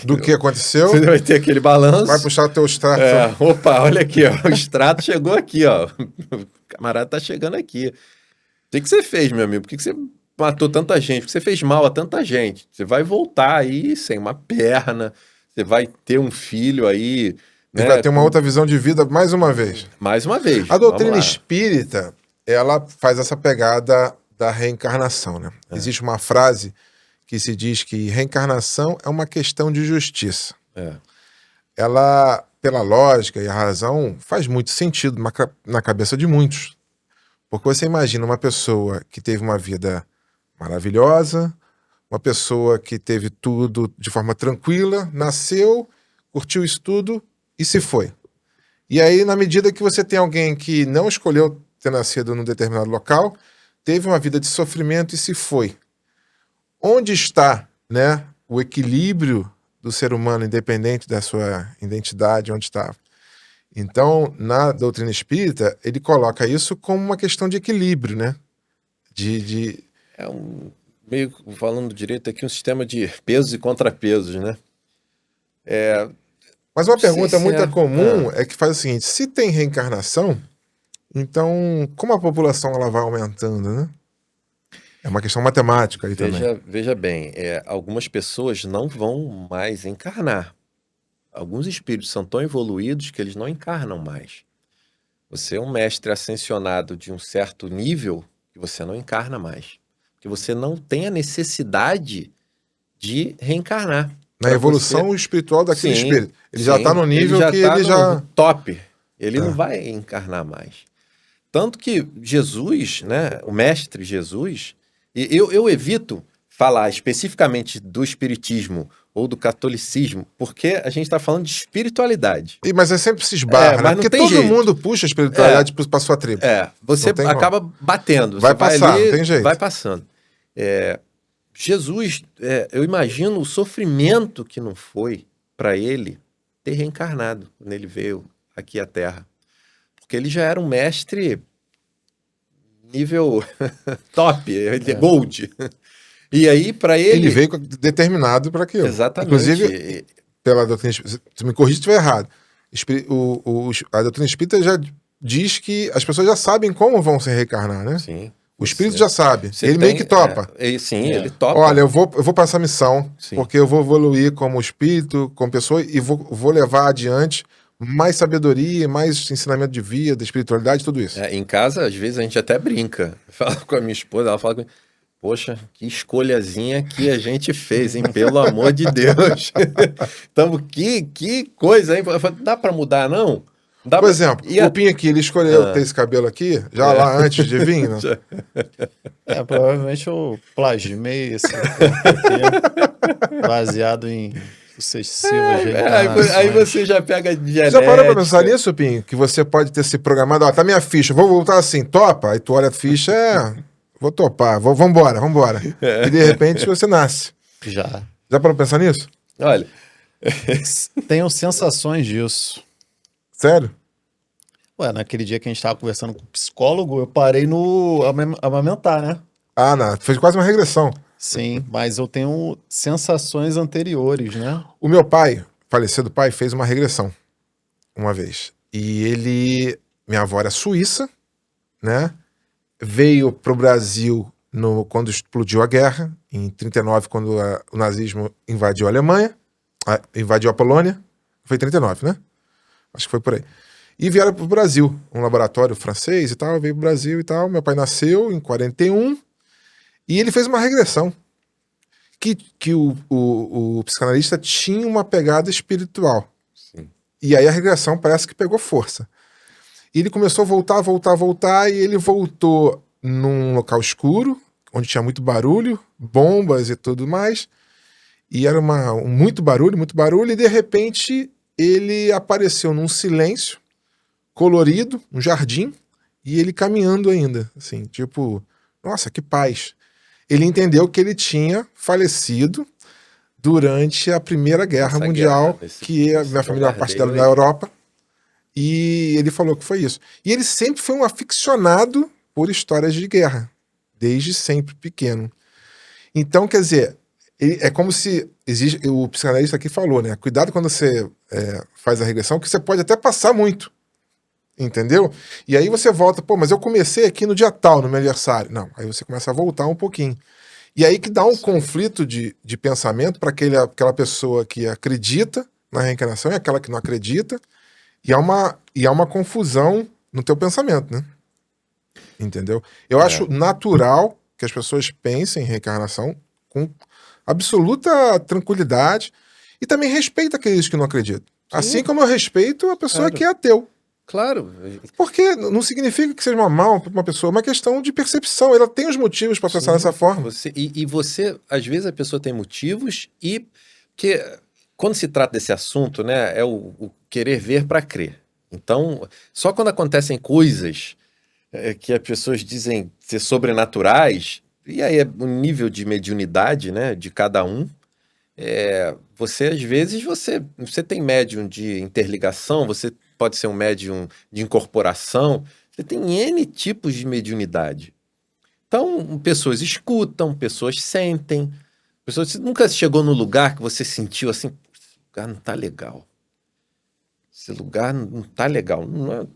Do que aconteceu, Você vai ter aquele balanço. vai puxar o teu extrato. Opa, olha aqui, ó, o extrato chegou aqui, ó. O camarada tá chegando aqui. O que você fez, meu amigo? Por que você matou tanta gente? Por que você fez mal a tanta gente? Você vai voltar aí sem uma perna, você vai ter um filho aí... E vai ter uma outra visão de vida mais uma vez. Mais uma vez. A doutrina vamos lá. espírita, ela faz essa pegada da reencarnação, né? Existe uma frase que se diz que reencarnação é uma questão de justiça. É. Ela, pela lógica e a razão, faz muito sentido na cabeça de muitos. Porque você imagina uma pessoa que teve uma vida maravilhosa, uma pessoa que teve tudo de forma tranquila, nasceu, curtiu isso tudo e se foi. E aí, na medida que você tem alguém que não escolheu ter nascido num determinado local, teve uma vida de sofrimento e se foi. Onde está, né, o equilíbrio do ser humano, independente da sua identidade, onde está? Então, na doutrina espírita, ele coloca isso como uma questão de equilíbrio, né? É meio, falando direito aqui, um sistema de pesos e contrapesos, né? Mas uma Sim, pergunta sim, muito comum é que faz o seguinte: se tem reencarnação, então como a população ela vai aumentando, né? É uma questão matemática aí também. Veja bem, algumas pessoas não vão mais encarnar. Alguns espíritos são tão evoluídos que eles não encarnam mais. Você é um mestre ascensionado de um certo nível que você não encarna mais. Porque você não tem a necessidade de reencarnar. Na Pra evolução espiritual daquele Sim, espírito. Ele já sim, está no nível que tá ele no já. top. Ele não É. vai encarnar mais. Tanto que Jesus, né, o mestre Jesus, e eu evito falar especificamente do espiritismo ou do catolicismo, porque a gente está falando de espiritualidade. Mas é sempre se esbarra, né? mas não Porque tem todo jeito. mundo puxa a espiritualidade para sua tribo. Você Não tem como. acaba batendo. Vai Você passar, ali, não tem jeito. vai passando. Jesus, eu imagino o sofrimento que não foi para ele ter reencarnado quando ele veio aqui à Terra. Porque ele já era um mestre nível top, gold. E aí, para Ele veio determinado para aquilo. Exatamente. Inclusive, pela doutrina espírita, se me corrija se estiver errado, a doutrina espírita já diz que as pessoas já sabem como vão se reencarnar, né? Sim. O espírito já sabe. Ele meio que topa. Sim, ele topa. Olha, eu vou para essa missão, Sim. porque eu vou evoluir como espírito, como pessoa, e vou levar adiante mais sabedoria, mais ensinamento de vida, espiritualidade, tudo isso. Em casa, às vezes, a gente até brinca. Fala com a minha esposa, ela fala comigo, poxa, que escolhazinha que a gente fez, hein? Pelo amor de Deus. Então, que coisa, hein? Eu falo, dá para mudar, não? Por exemplo, o Pinho aqui, ele escolheu ter esse cabelo aqui, já lá antes de vir, né? Provavelmente eu plagiei esse aqui, baseado em sucessivas reencarnações. Aí você já pega genética. Já parou pra pensar nisso, Pinho? Que você pode ter se programado, tá minha ficha, vou voltar assim, topa? Aí tu olha a ficha, vou topar, vambora. E de repente você nasce. Já parou pra pensar nisso? Olha, tenho sensações disso. Sério? Ué, naquele dia que a gente tava conversando com o psicólogo, eu parei no amamentar, né? Ah, não, fez quase uma regressão. Sim, mas eu tenho sensações anteriores, né? O meu pai, falecido pai, fez uma regressão uma vez. E minha avó era suíça, né? Veio pro Brasil quando explodiu a guerra, em 39, quando o nazismo invadiu a Alemanha, invadiu a Polônia. Foi em 39, né? Acho que foi por aí. E vieram pro Brasil, um laboratório francês e tal, veio pro Brasil e tal. Meu pai nasceu em 41 e ele fez uma regressão. Que o psicanalista tinha uma pegada espiritual. Sim. E aí a regressão parece que pegou força. E ele começou a voltar, e ele voltou num local escuro, onde tinha muito barulho, bombas e tudo mais. E era muito barulho, e de repente ele apareceu num silêncio colorido, um jardim, e ele caminhando ainda, assim, tipo, nossa, que paz. Ele entendeu que ele tinha falecido durante a Primeira Guerra Mundial, que a minha família, uma parte dela na Europa, e ele falou que foi isso. E ele sempre foi um aficionado por histórias de guerra, desde sempre pequeno. Então, quer dizer, é como se o psicanalista aqui falou, né? Cuidado quando você faz a regressão, que você pode até passar muito. Entendeu? E aí você volta, mas eu comecei aqui no dia tal, no meu aniversário. Não, aí você começa a voltar um pouquinho. E aí que dá um conflito de pensamento para aquela pessoa que acredita na reencarnação e aquela que não acredita. E há uma confusão no teu pensamento, né? Entendeu? Eu acho natural que as pessoas pensem em reencarnação com absoluta tranquilidade. E também respeita aqueles que não acreditam. Sim. Assim como eu respeito a pessoa Claro. que é ateu. Claro. Porque não significa que seja mal para uma pessoa, é uma questão de percepção. Ela tem os motivos para pensar Sim. dessa forma. E você, às vezes, a pessoa tem motivos e que quando se trata desse assunto, né, é o querer ver para crer. Então, só quando acontecem coisas que as pessoas dizem ser sobrenaturais, e aí é o nível de mediunidade, né, de cada um. Você, às vezes, você tem médium de interligação, você pode ser um médium de incorporação, você tem N tipos de mediunidade. Então, pessoas escutam, pessoas sentem, você nunca chegou no lugar que você sentiu assim, esse lugar não tá legal. Esse lugar não tá legal.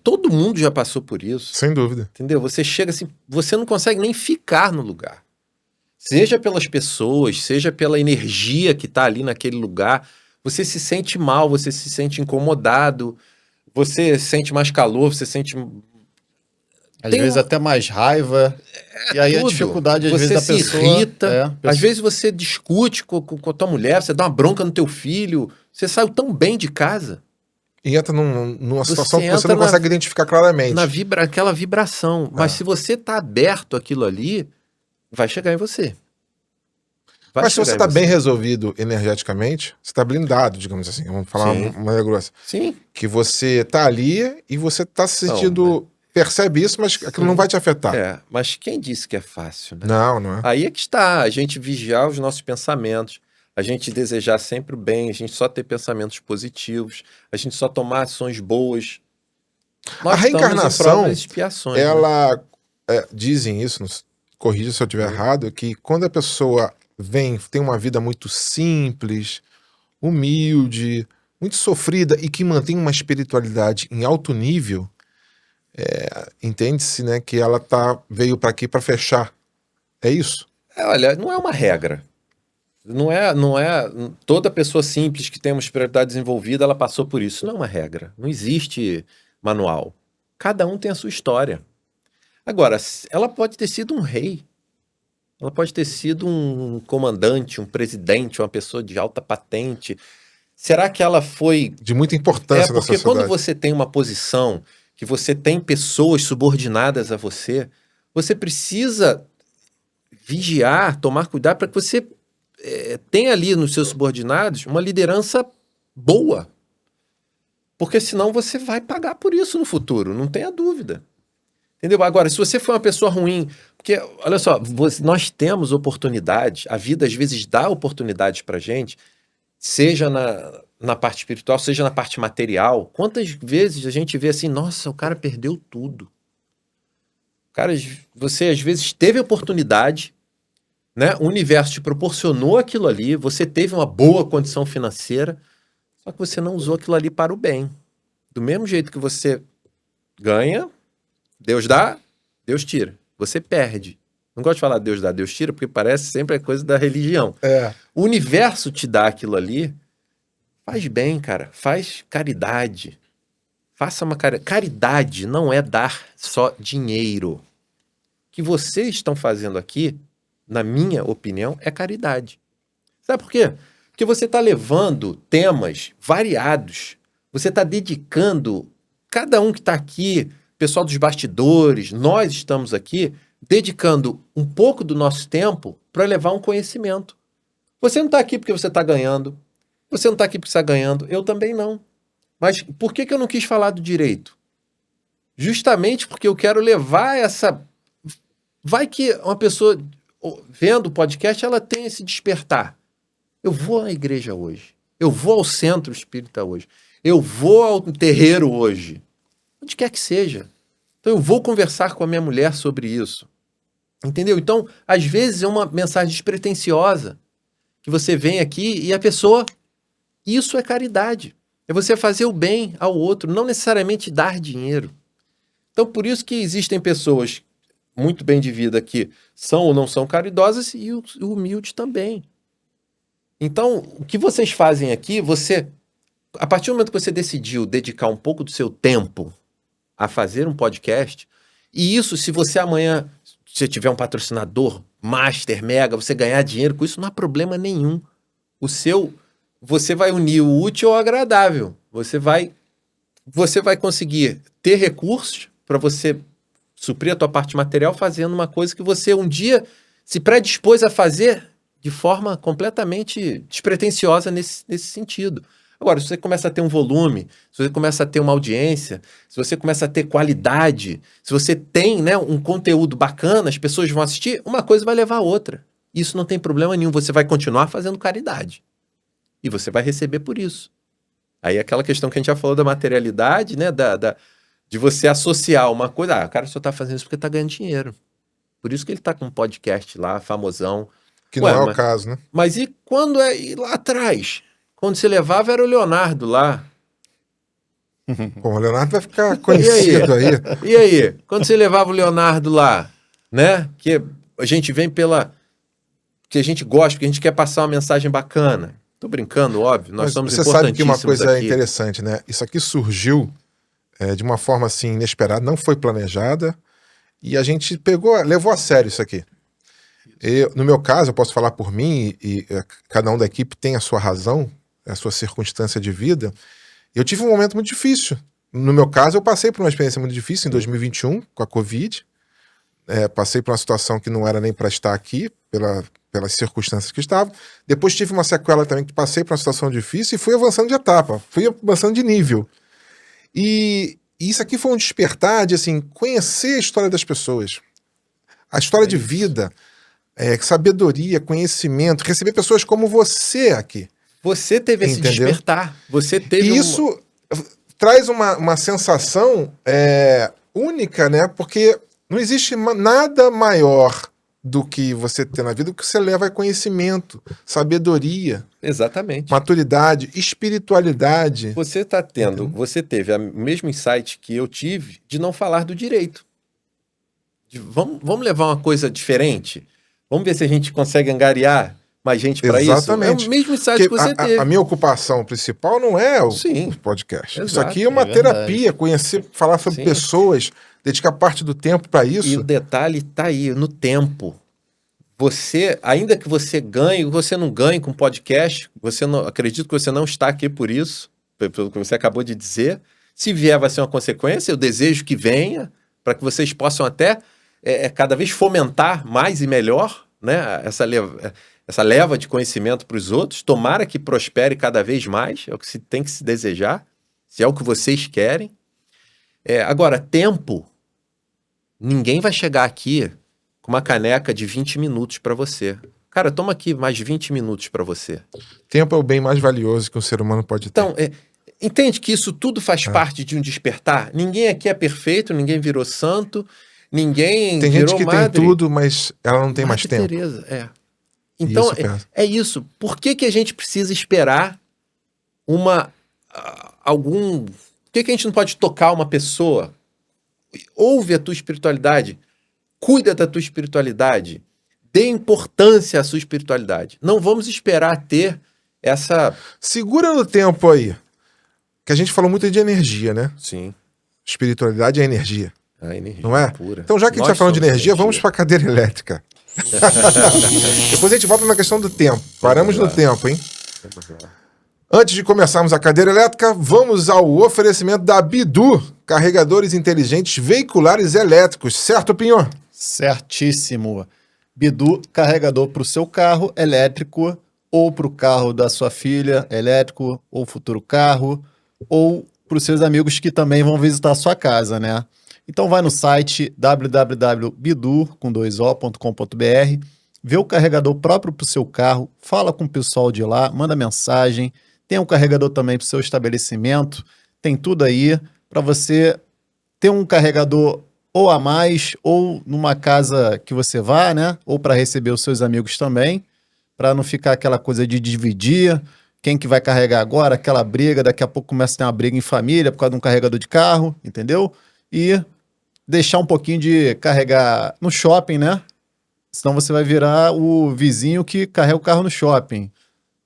Todo mundo já passou por isso, Sem dúvida. entendeu? Você chega assim, você não consegue nem ficar no lugar. Seja pelas pessoas, seja pela energia que está ali naquele lugar, você se sente mal, você se sente incomodado, você sente mais calor, você sente Às Tem vezes um- até mais raiva. E aí a tudo. dificuldade, às Você vezes, da se pessoa... irrita, às vezes você discute com a tua mulher, você dá uma bronca no teu filho, você saiu tão bem de casa, E entra numa Você situação que você entra não consegue identificar claramente. aquela vibração. Mas se você tá aberto àquilo ali, vai chegar em você. Vai Mas se chegar você em está bem resolvido energeticamente, você está blindado, digamos assim. Vamos falar Sim. uma maneira grossa. Sim. Que você tá ali e você tá se Não, sentindo. Percebe isso, mas aquilo não vai te afetar. Mas quem disse que é fácil, né? Não é. Aí é que está, a gente vigiar os nossos pensamentos, a gente desejar sempre o bem, a gente só ter pensamentos positivos, a gente só tomar ações boas. A reencarnação, e expiações, né? ela. Dizem isso, corrija se eu estiver errado, que quando a pessoa tem uma vida muito simples, humilde, muito sofrida e que mantém uma espiritualidade em alto nível, entende-se, né, que ela veio para aqui para fechar. É isso? Olha, não é uma regra. Não é toda pessoa simples que tem uma espiritualidade desenvolvida, ela passou por isso. Não é uma regra. Não existe manual. Cada um tem a sua história. Agora, ela pode ter sido um rei. Ela pode ter sido um comandante, um presidente, uma pessoa de alta patente. Será que ela foi... De muita importância na porque sociedade. quando você tem uma posição, que você tem pessoas subordinadas a você, você precisa vigiar, tomar cuidado para que você tenha ali nos seus subordinados uma liderança boa. Porque senão você vai pagar por isso no futuro, não tenha dúvida. Entendeu? Agora, se você for uma pessoa ruim... Porque, olha só, nós temos oportunidades, a vida às vezes dá oportunidades pra gente, seja na parte espiritual, seja na parte material. Quantas vezes a gente vê assim, nossa, o cara perdeu tudo. Cara, você às vezes teve oportunidade, né? O universo te proporcionou aquilo ali, você teve uma boa condição financeira, só que você não usou aquilo ali para o bem. Do mesmo jeito que você ganha, Deus dá, Deus tira. Você perde. Não gosto de falar Deus dá, Deus tira, porque parece sempre a coisa da religião. O universo te dá aquilo ali, faz bem, cara. Faz caridade. Faça uma caridade. Caridade não é dar só dinheiro. O que vocês estão fazendo aqui, na minha opinião, é caridade. Sabe por quê? Porque você está levando temas variados. Você está dedicando, cada um que está aqui, pessoal dos bastidores, nós estamos aqui, dedicando um pouco do nosso tempo para levar um conhecimento. Você não está aqui porque você está ganhando. Você não está aqui porque você está ganhando. Eu também não. Mas por que eu não quis falar do direito? Justamente porque eu quero levar essa... Vai que uma pessoa, vendo o podcast, ela tem esse despertar. Eu vou à igreja hoje. Eu vou ao centro espírita hoje. Eu vou ao terreiro hoje. Onde quer que seja. Então eu vou conversar com a minha mulher sobre isso. Entendeu? Então, às vezes é uma mensagem despretensiosa que você vem aqui e a pessoa... Isso é caridade. É você fazer o bem ao outro, não necessariamente dar dinheiro. Então, por isso que existem pessoas muito bem de vida que são ou não são caridosas e o humilde também. Então, o que vocês fazem aqui, a partir do momento que você decidiu dedicar um pouco do seu tempo a fazer um podcast, e isso, se você amanhã, se tiver um patrocinador, master, mega, você ganhar dinheiro com isso, não há problema nenhum. você vai unir o útil ao agradável. Você vai conseguir ter recursos para você suprir a tua parte material fazendo uma coisa que você um dia se predispôs a fazer de forma completamente despretensiosa nesse sentido. Agora, se você começa a ter um volume, se você começa a ter uma audiência, se você começa a ter qualidade, se você tem, né, um conteúdo bacana, as pessoas vão assistir, uma coisa vai levar a outra. Isso não tem problema nenhum, você vai continuar fazendo caridade. E você vai receber por isso. Aí aquela questão que a gente já falou da materialidade, né, de você associar uma coisa, o cara só tá fazendo isso porque tá ganhando dinheiro. Por isso que ele tá com um podcast lá, famosão. Que não é o caso, né? Mas e quando e lá atrás? Quando você levava era o Leonardo lá. Bom, o Leonardo vai ficar conhecido aí. E aí? Quando você levava o Leonardo lá, né? Que a gente vem que a gente gosta, que a gente quer passar uma mensagem bacana. Tô brincando, óbvio. Nós Mas somos você sabe que uma importantíssimos coisa aqui. interessante, né? Isso aqui surgiu de uma forma assim inesperada, não foi planejada, e a gente levou a sério isso aqui. No meu caso, eu posso falar por mim, e cada um da equipe tem a sua razão, a sua circunstância de vida. Eu tive um momento muito difícil. No meu caso, eu passei por uma experiência muito difícil em 2021, com a Covid. Passei por uma situação que não era nem para estar aqui, pelas circunstâncias que estavam. Depois tive uma sequela também que passei por uma situação difícil e fui avançando de etapa, fui avançando de nível. E isso aqui foi um despertar de, assim, conhecer a história das pessoas. A história de vida, sabedoria, conhecimento, receber pessoas como você aqui. Você teve esse Entendeu? despertar. Você teve E isso traz uma sensação única, né? Porque não existe nada maior do que você ter na vida, que você leva a conhecimento, sabedoria, Exatamente. maturidade, espiritualidade. Você teve o mesmo insight que eu tive de não falar do direito. Vamos levar uma coisa diferente? Vamos ver se a gente consegue angariar mais gente para isso? Exatamente. É o mesmo insight que você teve. A minha ocupação principal não é o podcast. Exato, isso aqui é uma é verdade. terapia, conhecer, falar sobre Sim. pessoas, dedicar parte do tempo para isso. E o detalhe tá aí, no tempo. Você, ainda que você ganhe, você não ganhe com podcast, acredito que você não está aqui por isso, pelo que você acabou de dizer. Se vier, vai ser uma consequência. Eu desejo que venha, para que vocês possam até cada vez fomentar mais e melhor, né, essa leva de conhecimento para os outros. Tomara que prospere cada vez mais, é o que se tem que se desejar, se é o que vocês querem. Agora, tempo, ninguém vai chegar aqui com uma caneca de 20 minutos para você. Cara, toma aqui mais 20 minutos para você. Tempo é o bem mais valioso que um ser humano pode ter. Então, entende que isso tudo faz parte de um despertar? Ninguém aqui é perfeito, ninguém virou santo, ninguém Tem virou gente que madre. tem tudo, mas ela não tem mais Madre tempo. Teresa, Então, Isso pesa. é isso. Por que a gente precisa esperar Por que a gente não pode tocar uma pessoa? Ouve a tua espiritualidade, cuida da tua espiritualidade, dê importância à sua espiritualidade. Não vamos esperar ter essa... Segura no tempo aí. Que a gente falou muito de energia, né? Sim, Espiritualidade é energia, a energia não é? pura. Então, já que a gente Nós está falando de somos energia, vamos para a cadeira elétrica. Depois a gente volta na questão do tempo. Paramos no tempo, hein? Vamos lá. Antes de começarmos a cadeira elétrica, vamos ao oferecimento da Bidu, carregadores inteligentes veiculares elétricos. Certo, Pinho? Certíssimo. Bidu, carregador para o seu carro elétrico ou para o carro da sua filha elétrico ou futuro carro ou para os seus amigos que também vão visitar a sua casa, né? Então vai no site www.bidu.com.br, vê o carregador próprio para o seu carro, fala com o pessoal de lá, manda mensagem, tem um carregador também para o seu estabelecimento, tem tudo aí para você ter um carregador ou a mais, ou numa casa que você vá, né? Ou para receber os seus amigos também, para não ficar aquela coisa de dividir, quem que vai carregar agora, aquela briga, daqui a pouco começa a ter uma briga em família por causa de um carregador de carro, entendeu? E deixar um pouquinho de carregar no shopping, né? Senão você vai virar o vizinho que carrega o carro no shopping,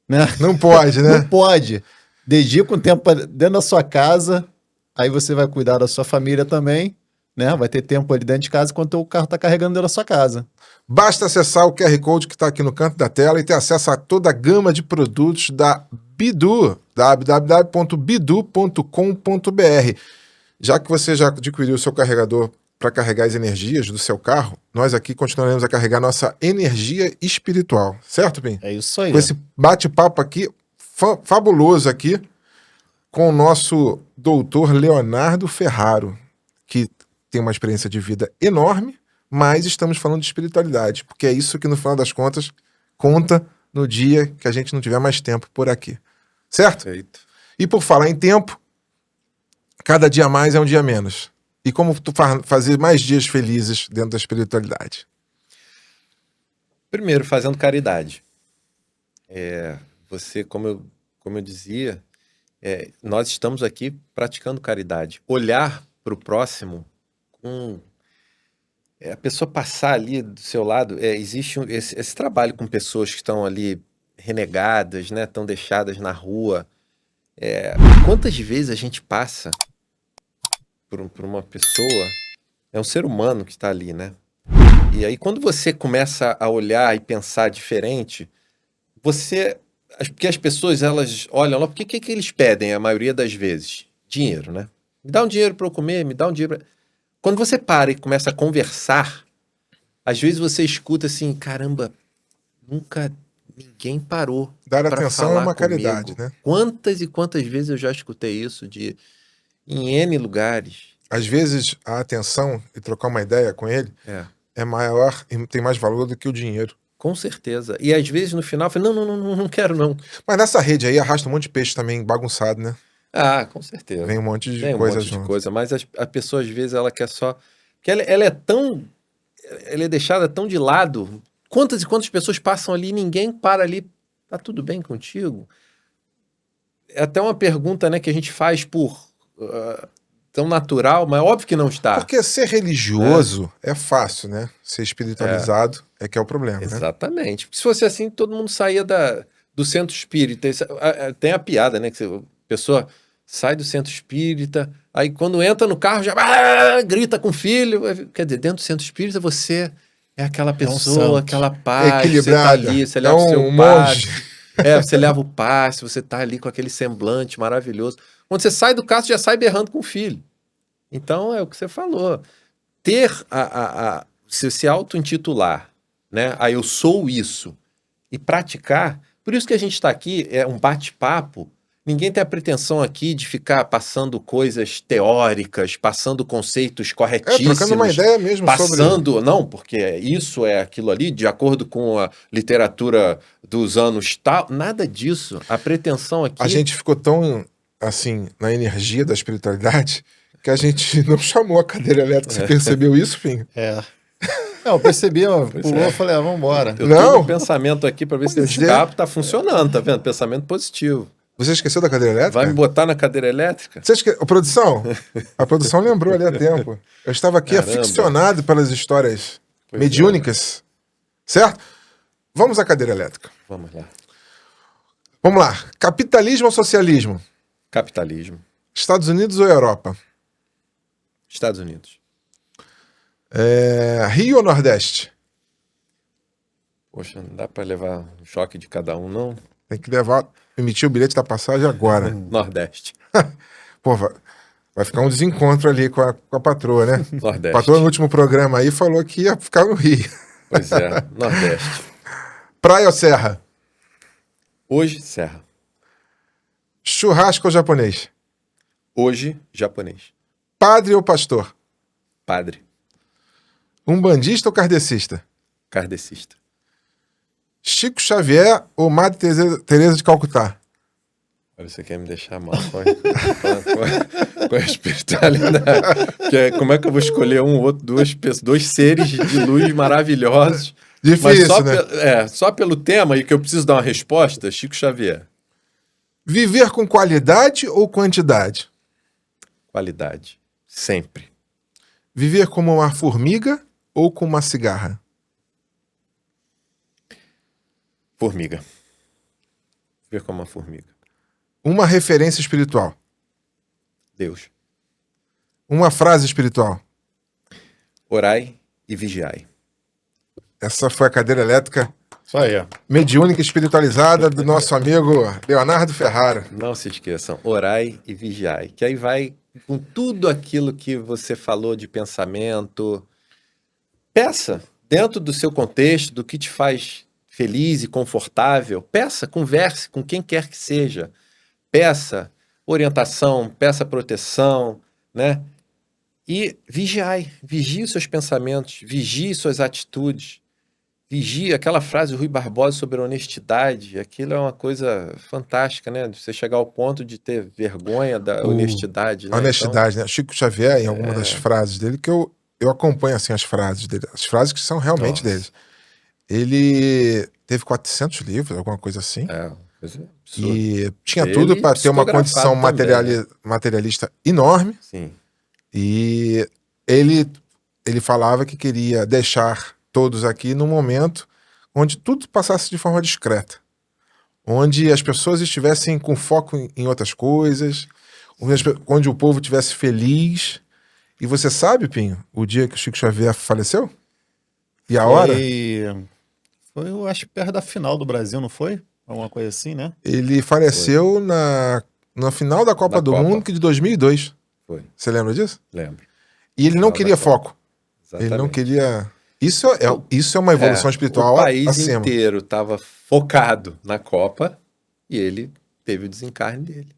né? Não pode, né? Não pode. Dedica um tempo dentro da sua casa, aí você vai cuidar da sua família também, né? Vai ter tempo ali dentro de casa enquanto o carro tá carregando dentro da sua casa. Basta acessar o QR Code que está aqui no canto da tela e ter acesso a toda a gama de produtos da Bidu, www.bidu.com.br. Já que você já adquiriu o seu carregador para carregar as energias do seu carro, nós aqui continuaremos a carregar nossa energia espiritual. Certo, Pim? É isso aí. Com esse bate-papo aqui, fabuloso aqui, com o nosso doutor Leonardo Ferraro, que tem uma experiência de vida enorme, mas estamos falando de espiritualidade, porque é isso que, no final das contas, conta no dia que a gente não tiver mais tempo por aqui. Certo? Perfeito. E por falar em tempo, cada dia mais é um dia menos. E como tu fazer mais dias felizes dentro da espiritualidade? Primeiro, fazendo caridade. Você, como eu dizia, nós estamos aqui praticando caridade. Olhar para o próximo com... a pessoa passar ali do seu lado, existe esse trabalho com pessoas que estão ali renegadas, né, estão deixadas na rua. Quantas vezes a gente passa por uma pessoa, é um ser humano que está ali, né? E aí quando você começa a olhar e pensar diferente, porque as pessoas, elas olham lá, porque que eles pedem a maioria das vezes? Dinheiro, né? Me dá um dinheiro para eu comer, me dá um dinheiro Quando você para e começa a conversar, às vezes você escuta assim, caramba, nunca ninguém parou Dar pra atenção é falar uma comigo. caridade, né? Quantas e quantas vezes eu já escutei isso em N lugares. Às vezes, a atenção e trocar uma ideia com ele é maior e tem mais valor do que o dinheiro. Com certeza. E às vezes no final eu falo, não quero não. Mas nessa rede aí arrasta um monte de peixe também bagunçado, né? Ah, com certeza. Vem um monte de Tem um coisa monte de junto. coisa, mas a pessoa às vezes ela quer só... que ela é tão... ela é deixada tão de lado. Quantas e quantas pessoas passam ali e ninguém para ali. Tá tudo bem contigo? É até uma pergunta, né, que a gente faz tão natural, mas óbvio que não está. Porque ser religioso é fácil, né? Ser espiritualizado é que é o problema, né? Exatamente. Se fosse assim, todo mundo saía do centro espírita. Tem a piada, né? Que a pessoa sai do centro espírita, aí quando entra no carro já grita com o filho. Quer dizer, dentro do centro espírita você é aquela pessoa, santo. aquela paz, Equilibrada. você tá ali, você É leva o seu um passe. monge. Você leva o passe, você tá ali com aquele semblante maravilhoso. Quando você sai do carro, você já sai berrando com o filho. Então, é o que você falou. Ter se auto-intitular, né? Eu sou isso. E praticar. Por isso que a gente está aqui, é um bate-papo. Ninguém tem a pretensão aqui de ficar passando coisas teóricas, passando conceitos corretíssimos. Trocando uma ideia mesmo passando, não, porque isso é aquilo ali, de acordo com a literatura dos anos tal. Nada disso. A pretensão aqui... A gente ficou tão, assim, na energia da espiritualidade que a gente não chamou a cadeira elétrica. Você percebeu isso, Pinho? Não, eu percebi, pulou, eu falei, vambora. Eu Não. tô no pensamento aqui para ver se o Pois é. escape tá funcionando, tá vendo? Pensamento positivo. Você esqueceu da cadeira elétrica? Vai me botar na cadeira elétrica? Produção? A produção lembrou ali a tempo. Eu estava aqui Caramba. aficionado pelas histórias Pois mediúnicas. Certo? Vamos à cadeira elétrica. Vamos lá. Vamos lá. Capitalismo ou socialismo? Capitalismo. Estados Unidos ou Europa? Estados Unidos. Rio ou Nordeste? Poxa, não dá para levar um choque de cada um, não? Tem que levar, emitir o bilhete da passagem agora. Nordeste. Pô, vai ficar um desencontro ali com a patroa, né? A Nordeste. patroa no último programa aí falou que ia ficar no Rio. Pois é, Nordeste. Praia ou serra? Hoje, Serra. Churrasco ou japonês? Hoje, japonês. Padre ou pastor? Padre. Umbandista ou kardecista? Kardecista. Chico Xavier ou Madre Teresa de Calcutá? Olha, você quer me deixar mal com a espiritualidade. Como é que eu vou escolher um ou outro, dois seres de luz maravilhosos? Difícil, Mas né? só pelo tema e que eu preciso dar uma resposta, Chico Xavier. Viver com qualidade ou quantidade? Qualidade. Sempre. Viver como uma formiga ou como uma cigarra? Formiga. Viver como uma formiga. Uma referência espiritual. Deus. Uma frase espiritual. Orai e vigiai. Essa foi a cadeira elétrica Isso aí, ó. mediúnica espiritualizada do nosso amigo Leonardo Ferrara. Não se esqueçam, orai e vigiai. Que aí vai com tudo aquilo que você falou de pensamento. Peça, dentro do seu contexto, do que te faz feliz e confortável. Peça, converse com quem quer que seja. Peça orientação, peça proteção, né? E vigie os seus pensamentos, vigie suas atitudes, vigie aquela frase do Rui Barbosa sobre a honestidade. Aquilo é uma coisa fantástica, né? De você chegar ao ponto de ter vergonha da honestidade, né? Honestidade, né? Chico Xavier, em alguma das frases dele, que eu acompanho assim as frases dele, as frases que são realmente Nossa. deles. Ele teve 400 livros, alguma coisa assim. Coisa absurda. E tinha Ele tudo para ter uma psicografado condição também, né? materialista enorme. Sim. E ele falava que queria deixar todos aqui num momento onde tudo passasse de forma discreta. Onde as pessoas estivessem com foco em outras coisas, onde o povo estivesse feliz. E você sabe, Pinho, o dia que o Chico Xavier faleceu? E a hora? Foi, eu acho, perto da final do Brasil, não foi? Alguma coisa assim, né? Ele faleceu na final da Copa Da do Copa. Mundo de 2002. Foi, Você lembra disso? lembro. E ele não Final da queria Copa. foco. Exatamente. Ele não queria... Isso é uma evolução espiritual O país acima. inteiro estava focado na Copa e ele teve o desencarne dele.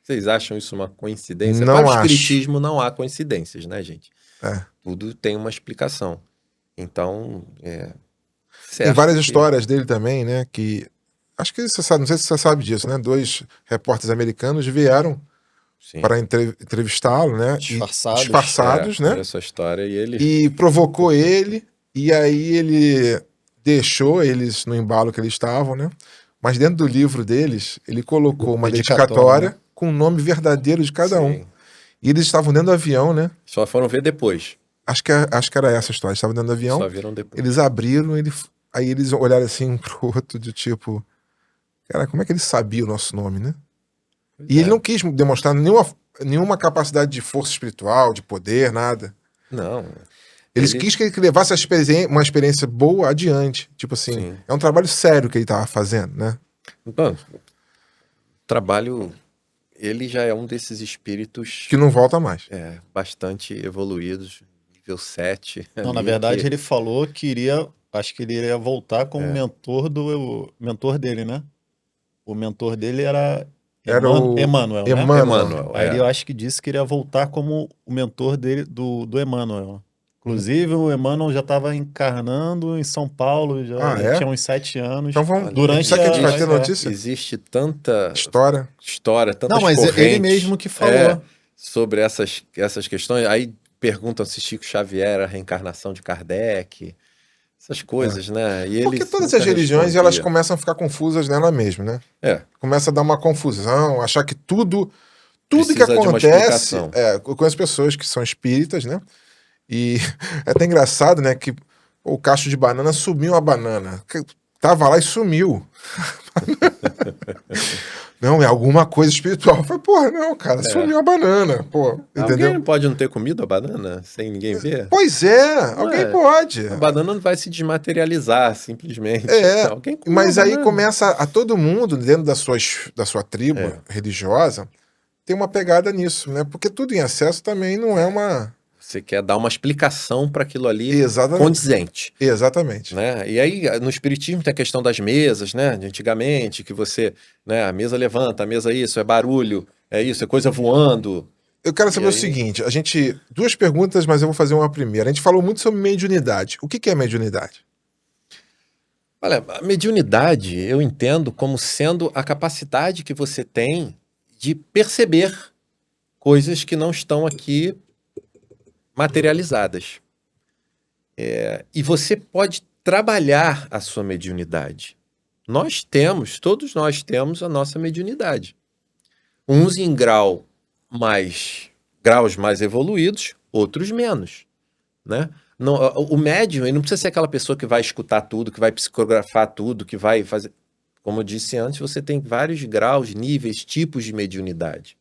Vocês acham isso uma coincidência? Não Para o acho. espiritismo não há coincidências, né, gente? É. Tudo tem uma explicação. Então, Tem certo várias que- histórias dele também, né? Que acho que você sabe, não sei se você sabe disso, né? 2 repórteres americanos vieram Sim. para entrevistá-lo, né? Disfarçados, né? Essa história e ele E provocou ele, e aí ele deixou eles no embalo que eles estavam, né? Mas dentro do livro deles, ele colocou uma Dedicatória, dedicatória com o nome verdadeiro de cada um. Sim. E eles estavam dentro do avião, né? Só foram ver depois. Acho que era essa a história. Eles estavam dentro do avião, Só viram depois. eles abriram, aí eles olharam assim um pro outro, de tipo, cara, como é que ele sabia o nosso nome, né? E ele não quis demonstrar nenhuma capacidade de força espiritual, de poder, nada. Não. Ele quis que ele levasse uma experiência boa adiante. Tipo assim, Sim. é um trabalho sério que ele tava fazendo, né? Bom, o trabalho, ele já é um desses espíritos Que não volta mais. bastante evoluídos, nível 7. Não, na ali, verdade, que- ele falou que acho que ele iria voltar como mentor dele, né? O mentor dele era Era o Emmanuel, né? Emmanuel, Aí ele, eu acho que disse que iria voltar como o mentor dele, do Emmanuel. Inclusive, o Emmanuel já estava encarnando em São Paulo, já Ah, é? tinha uns 7 anos. Então vamos. Durante Será que a gente vai a- ter notícia? Existe tanta História. história, tantas Não, mas correntes, ele mesmo que falou. sobre essas questões. Aí perguntam se Chico Xavier era a reencarnação de Kardec, essas coisas, né? E ele Porque todas nunca as religiões, respondia. elas começam a ficar confusas nela mesma, né? Começa a dar uma confusão, achar que tudo que Precisa de uma acontece... explicação. Eu conheço pessoas que são espíritas, né? E é até engraçado, né? Que o cacho de banana sumiu a banana. Tava lá e sumiu. Não, é alguma coisa espiritual. Eu falei, porra, não, cara, sumiu a banana. Pô, entendeu? Alguém não pode não ter comido a banana sem ninguém ver? Pois é, alguém pode. A banana não vai se desmaterializar, simplesmente. Alguém comeu Mas a aí banana. começa a todo mundo, dentro da sua tribo religiosa, tem uma pegada nisso, né? Porque tudo em excesso também não é uma... Você quer dar uma explicação para aquilo ali Exatamente. condizente. Exatamente. Né? E aí, no espiritismo tem a questão das mesas, né? De antigamente, que você, né? A mesa levanta, a mesa isso, é barulho, é isso, é coisa voando. Eu quero saber E o aí? seguinte, duas perguntas, mas eu vou fazer uma primeira. A gente falou muito sobre mediunidade. O que é mediunidade? Olha, a mediunidade eu entendo como sendo a capacidade que você tem de perceber coisas que não estão aqui materializadas. E você pode trabalhar a sua mediunidade. Todos nós temos a nossa mediunidade. Uns em graus mais evoluídos, outros menos, né? O médium, ele não precisa ser aquela pessoa que vai escutar tudo, que vai psicografar tudo, que vai fazer... Como eu disse antes, você tem vários graus, níveis, tipos de mediunidade.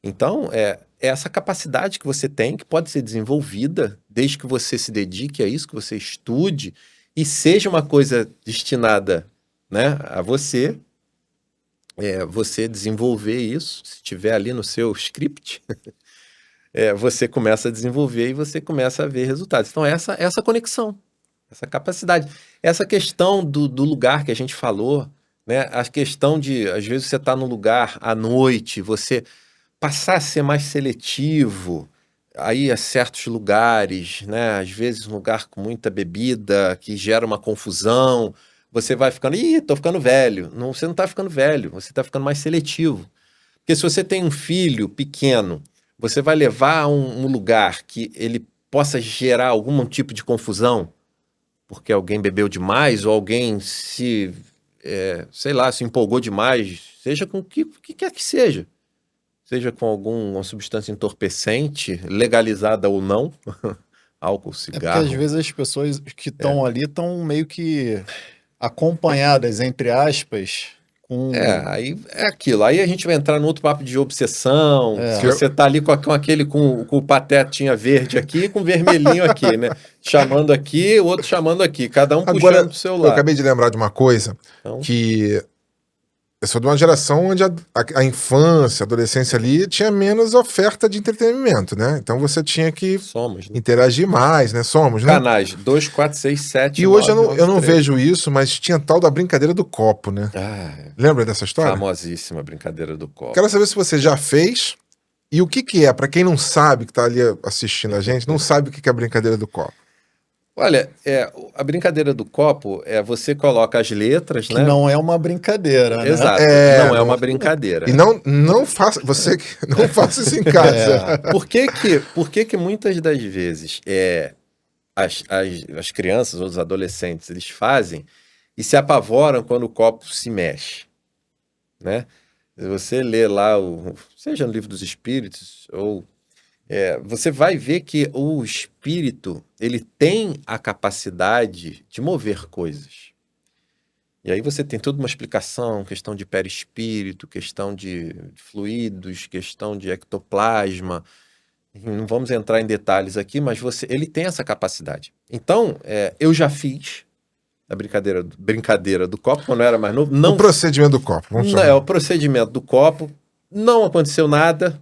Então, é essa capacidade que você tem, que pode ser desenvolvida, desde que você se dedique a isso, que você estude, e seja uma coisa destinada, né, a você, você desenvolver isso, se tiver ali no seu script, você começa a desenvolver e você começa a ver resultados. Então, essa conexão, essa capacidade, essa questão do lugar que a gente falou, né, a questão de, às vezes, você está num lugar à noite, você passar a ser mais seletivo, aí a certos lugares, né, às vezes um lugar com muita bebida, que gera uma confusão, você vai ficando, tô ficando velho. Não, você não está ficando velho, você está ficando mais seletivo. Porque se você tem um filho pequeno, você vai levar a um lugar que ele possa gerar algum tipo de confusão, porque alguém bebeu demais ou alguém sei lá, se empolgou demais, seja com o que quer que seja. Seja com alguma substância entorpecente, legalizada ou não, álcool, Porque cigarro. às vezes as pessoas que estão ali estão meio que acompanhadas, entre aspas, com... Aí é aquilo. Aí a gente vai entrar no outro papo de obsessão. Se você tá ali com o patetinha verde aqui, com vermelhinho aqui, né? Chamando aqui, o outro chamando aqui. Cada um Agora, puxando pro seu eu lado. acabei de lembrar de uma coisa, Então, que eu sou de uma geração onde a infância, a adolescência ali tinha menos oferta de entretenimento, né? Então você tinha que somos, né? interagir mais, né? Somos, né? Canais 2, 4, 6, 7, E hoje 9, eu não 11, 13. vejo isso, mas tinha tal da brincadeira do copo, né? Lembra dessa história? Famosíssima brincadeira do copo. Quero saber se você já fez e o que é, pra quem não sabe, que tá ali assistindo a gente, não sabe o que é a brincadeira do copo. Olha, a brincadeira do copo você coloca as letras, Que né? não é uma brincadeira, né? Exato, não é uma brincadeira. E não faça, você não faça isso em casa. Por que que muitas das vezes as crianças ou os adolescentes eles fazem e se apavoram quando o copo se mexe, né? Se você lê lá, seja no Livro dos Espíritos, ou você vai ver que o espírito ele tem a capacidade de mover coisas. E aí você tem toda uma explicação, questão de perispírito, questão de fluidos, questão de ectoplasma. Não vamos entrar em detalhes aqui, mas ele tem essa capacidade. Então, eu já fiz a brincadeira do copo quando eu era mais novo. Não, O procedimento do copo. Vamos não, chamar. o procedimento do copo. Não aconteceu nada.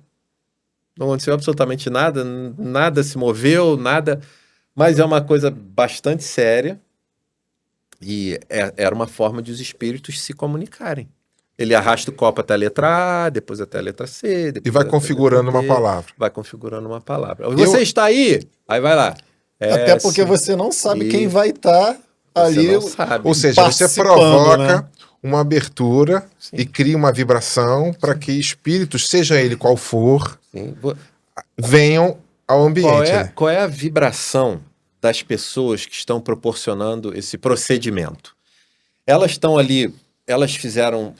Não aconteceu absolutamente nada. Nada se moveu, nada. Mas é uma coisa bastante séria. E era uma forma de os espíritos se comunicarem. Ele arrasta o copo até a letra A, depois até a letra C. E vai configurando uma palavra. Vai configurando uma palavra. Você está aí? Aí vai lá. Até porque sim. você não sabe quem vai estar ali. Você não sabe. Ou seja, você participando, provoca né? uma abertura e cria uma vibração para que espíritos, seja ele qual for, Sim. venham ao ambiente. né? Qual é a vibração das pessoas que estão proporcionando esse procedimento? Elas estão ali, elas fizeram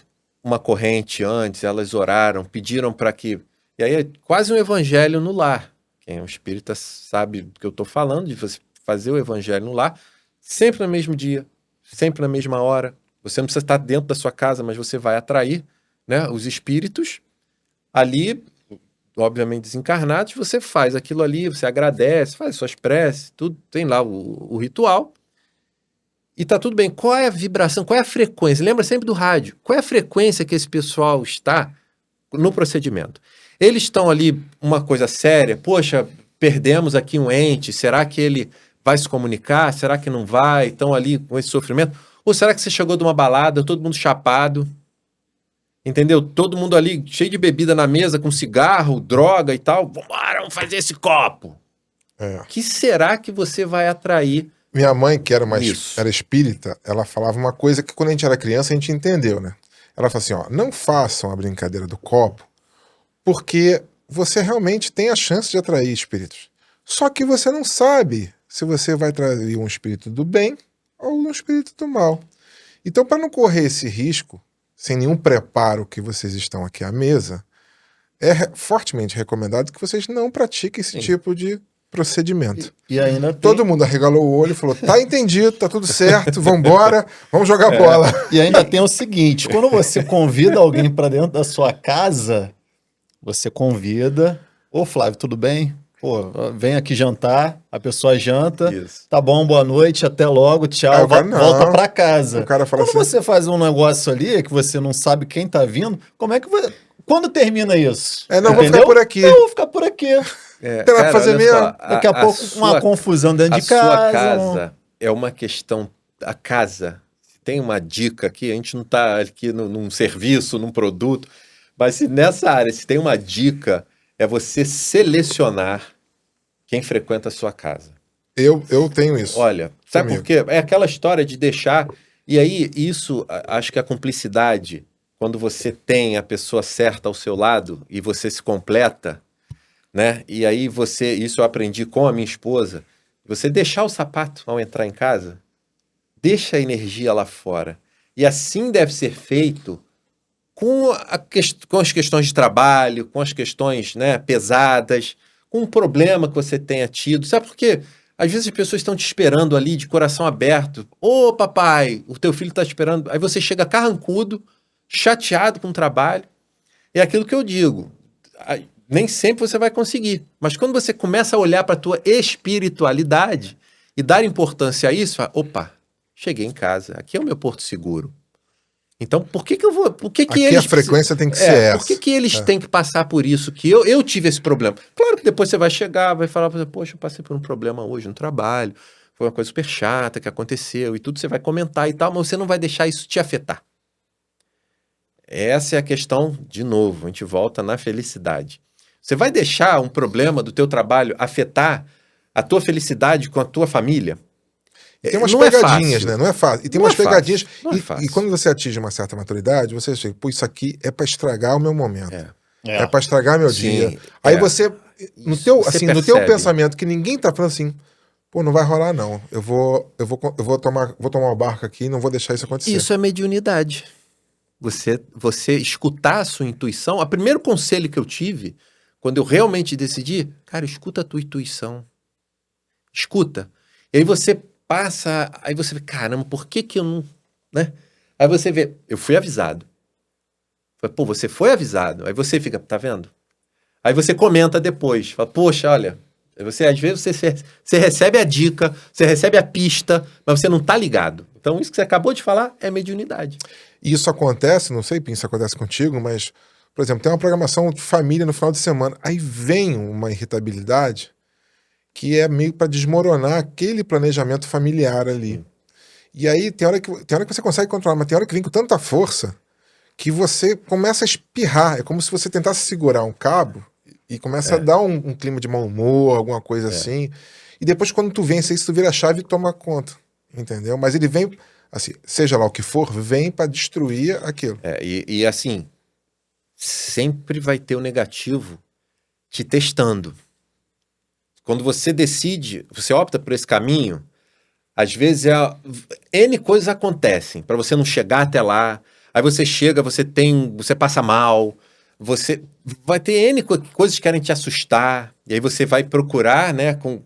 uma corrente antes, elas oraram, pediram para que... E aí é quase um evangelho no lar. Quem é um espírita sabe do que eu estou falando, de você fazer o evangelho no lar, sempre no mesmo dia, sempre na mesma hora. Você não precisa estar dentro da sua casa, mas você vai atrair, né, os espíritos ali, obviamente desencarnados. Você faz aquilo ali, você agradece, faz suas preces, tudo, tem lá o ritual. E tá tudo bem. Qual é a vibração? Qual é a frequência? Lembra sempre do rádio. Qual é a frequência que esse pessoal está no procedimento? Eles estão ali, uma coisa séria. Poxa, perdemos aqui um ente. Será que ele vai se comunicar? Será que não vai? Estão ali com esse sofrimento? Ou será que você chegou de uma balada, todo mundo chapado? Entendeu? Todo mundo ali cheio de bebida na mesa, com cigarro, droga e tal. Vamos fazer esse copo. O que será que você vai atrair? Minha mãe, que era espírita, ela falava uma coisa que quando a gente era criança a gente entendeu, né? Ela falou assim, não façam a brincadeira do copo, porque você realmente tem a chance de atrair espíritos. Só que você não sabe se você vai atrair um espírito do bem ou um espírito do mal. Então, para não correr esse risco, sem nenhum preparo que vocês estão aqui à mesa, é fortemente recomendado que vocês não pratiquem esse tipo de procedimento. E ainda tem... Todo mundo arregalou o olho e falou, tá entendido, tá tudo certo, vambora, vamos jogar bola. E ainda tem o seguinte, quando você convida alguém para dentro da sua casa, você convida Ô, Flávio, tudo bem? Pô, vem aqui jantar, a pessoa janta, Isso. tá bom, boa noite, até logo, Aí tchau, o cara, não. volta pra casa. O cara fala Quando assim, você faz um negócio ali que você não sabe quem tá vindo, como é que vai... Quando termina isso? não, vou ficar Entendeu? por aqui. Não, vou ficar por aqui. É, Tem nada pra fazer olha mesmo. só, Daqui a pouco uma confusão dentro a de sua casa. casa é uma questão. A casa, tem uma dica aqui, a gente não está aqui num serviço, num produto, mas se nessa área, se tem uma dica, é você selecionar quem frequenta a sua casa. Eu tenho isso. Olha, sabe Comigo. por quê? É aquela história de deixar. E aí, isso, acho que a cumplicidade, quando você tem a pessoa certa ao seu lado e você se completa, né? E aí isso eu aprendi com a minha esposa, você deixar o sapato ao entrar em casa, deixa a energia lá fora. E assim deve ser feito com as questões de trabalho, com as questões, né, pesadas, com um problema que você tenha tido. Sabe por quê? Às vezes as pessoas estão te esperando ali de coração aberto. Ô, papai, o teu filho está te esperando. Aí você chega carrancudo, chateado com o trabalho. É aquilo que eu digo. Nem sempre você vai conseguir. Mas quando você começa a olhar para a tua espiritualidade e dar importância a isso, fala, opa, cheguei em casa. Aqui é o meu porto seguro. Então, por que eu vou... Por que Aqui eles a frequência tem que ser essa. Por que eles têm que passar por isso? Que eu tive esse problema. Claro que depois você vai chegar, vai falar, poxa, eu passei por um problema hoje no trabalho, foi uma coisa super chata que aconteceu e tudo, você vai comentar e tal, mas você não vai deixar isso te afetar. Essa é a questão, de novo, a gente volta na felicidade. Você vai deixar um problema do teu trabalho afetar a tua felicidade com a tua família? E tem umas Não é pegadinhas, fácil. né? Não é fácil. E tem Não umas é fácil. pegadinhas. Não é E fácil. quando você atinge uma certa maturidade, você chega, pô, isso aqui é pra estragar o meu momento. É É. pra estragar meu Sim, dia. Aí você, no teu, Você assim, no teu percebe. pensamento, que ninguém tá falando assim, pô, não vai rolar, não. Eu vou tomar o barco aqui e não vou deixar isso acontecer. Isso é mediunidade. Você escutar a sua intuição. O primeiro conselho que eu tive, quando eu realmente decidi, cara, escuta a tua intuição. Escuta. E aí você passa, aí você vê, caramba, por que eu não... Né? Aí você vê, eu fui avisado. Pô, você foi avisado. Aí você fica, tá vendo? Aí você comenta depois, fala, poxa, olha, às vezes você recebe a dica, você recebe a pista, mas você não tá ligado. Então isso que você acabou de falar é mediunidade. E isso acontece, não sei, Pim, se acontece contigo, mas, por exemplo, tem uma programação de família no final de semana. Aí vem uma irritabilidade que é meio para desmoronar aquele planejamento familiar ali. E aí tem hora que você consegue controlar, mas tem hora que vem com tanta força que você começa a espirrar. É como se você tentasse segurar um cabo e começa a dar um clima de mau humor, alguma coisa assim. E depois, quando tu vence isso, tu vira a chave e toma conta. Entendeu? Mas ele vem, assim, seja lá o que for, vem para destruir aquilo. E assim, sempre vai ter o negativo te testando. Quando você decide, você opta por esse caminho, às vezes N coisas acontecem para você não chegar até lá. Aí você chega, você passa mal, você vai ter N coisas que querem te assustar, e aí você vai procurar, né, com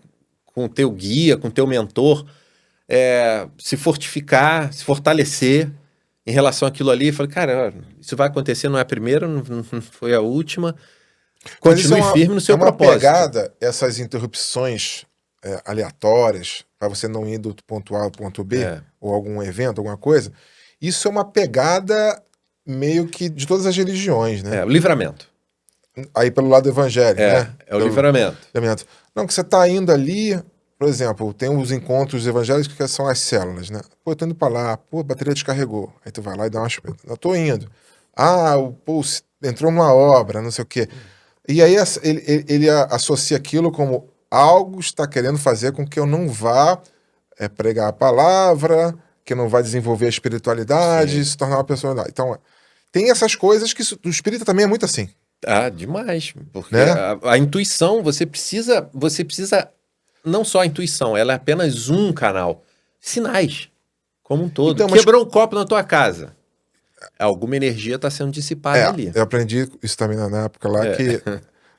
o teu guia, com o teu mentor, se fortificar, se fortalecer em relação àquilo ali. Eu falei, cara, isso vai acontecer, não é a primeira, não foi a última. Mas isso Continue firme no seu propósito. É uma pegada, essas interrupções aleatórias, para você não ir do ponto A ao ponto B, ou algum evento, alguma coisa. Isso é uma pegada meio que de todas as religiões, né? O livramento. Aí pelo lado evangélico, né? É o livramento. Não, que você tá indo ali, por exemplo, tem os encontros evangélicos que são as células, né? Pô, eu tô indo pra lá, pô, a bateria descarregou. Aí tu vai lá e dá uma chupeta. Eu tô indo. Pô, entrou numa obra, não sei o quê. E aí ele associa aquilo como algo está querendo fazer com que eu não vá pregar a palavra, que eu não vá desenvolver a espiritualidade, se tornar uma pessoa... Então, tem essas coisas que o espírita também é muito assim. Demais. Porque Né? a intuição, você precisa... Não só a intuição, ela é apenas um canal. Sinais, como um todo. Então, mas- Quebrou um copo na tua casa. Alguma energia está sendo dissipada ali. Eu aprendi isso também na época lá, que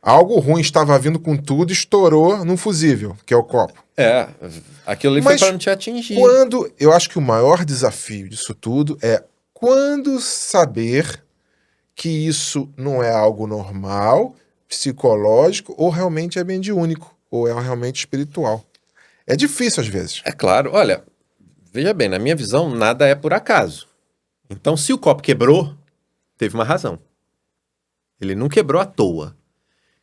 algo ruim estava vindo com tudo e estourou num fusível, que é o copo. Aquilo ali Mas foi para não te atingir. Eu acho que o maior desafio disso tudo é quando saber que isso não é algo normal, psicológico ou realmente é mediúnico, ou é realmente espiritual. É difícil às vezes. É claro, olha, veja bem, na minha visão, nada é por acaso. Então, se o copo quebrou, teve uma razão. Ele não quebrou à toa.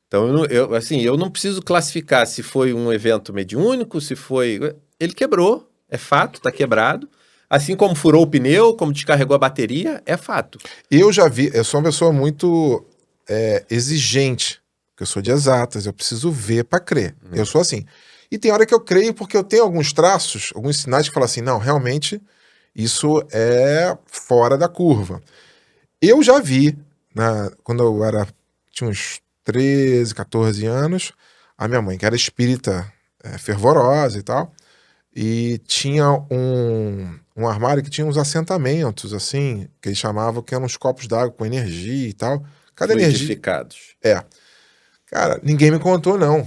Então, eu não preciso classificar se foi um evento mediúnico, se foi... Ele quebrou, é fato, está quebrado. Assim como furou o pneu, como descarregou a bateria, é fato. Eu já vi, eu sou uma pessoa muito exigente, porque eu sou de exatas, eu preciso ver para crer. Eu sou assim. E tem hora que eu creio porque eu tenho alguns traços, alguns sinais que falam assim, não, realmente isso é fora da curva. Eu já vi, quando eu tinha uns 13, 14 anos, a minha mãe, que era espírita fervorosa e tal, e tinha um armário que tinha uns assentamentos, assim, que eles chamavam que eram uns copos d'água com energia e tal. Cada energia... Fluidificados. Cara, ninguém me contou, não.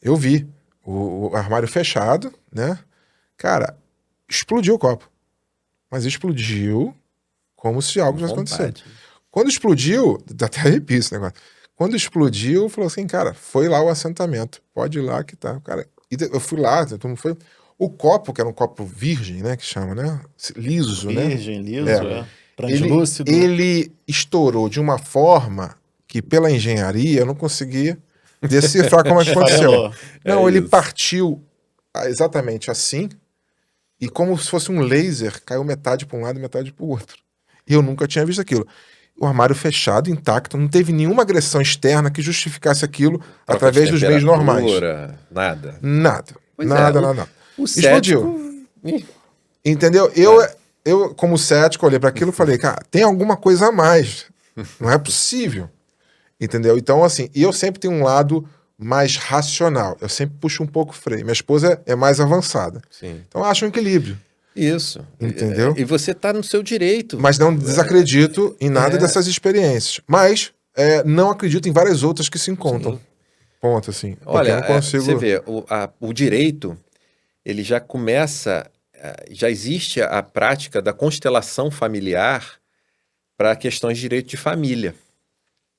Eu vi o armário fechado, né? Cara, explodiu o copo. Mas explodiu como se algo tivesse acontecido. Quando explodiu, dá até arrepio esse negócio. Quando explodiu, falou assim, cara, foi lá o assentamento. Pode ir lá que tá. Cara, e eu fui lá, todo mundo foi... O copo, que era um copo virgem, né? Que chama, né? Liso, né? Virgem, liso, translúcido. Ele estourou de uma forma que, pela engenharia, eu não consegui decifrar como é que aconteceu. Não, ele partiu exatamente assim, e como se fosse um laser, caiu metade para um lado e metade para o outro. E eu nunca tinha visto aquilo. O armário fechado, intacto, não teve nenhuma agressão externa que justificasse aquilo através dos meios normais. Nada. Nada. Pois Nada. O explodiu. cético... Entendeu? Eu, como cético, olhei para aquilo e falei, cara, tem alguma coisa a mais. Não é possível. Entendeu? Então, assim, e eu sempre tenho um lado mais racional. Eu sempre puxo um pouco o freio. Minha esposa é mais avançada. Sim. Então, eu acho um equilíbrio. Isso. Entendeu? E você tá no seu direito. Mas não desacredito em nada dessas experiências. Mas não acredito em várias outras que se encontram. Sim. Ponto, assim. Olha, eu não consigo... você vê, o direito, ele já começa... Já existe a prática da constelação familiar para questões de direito de família.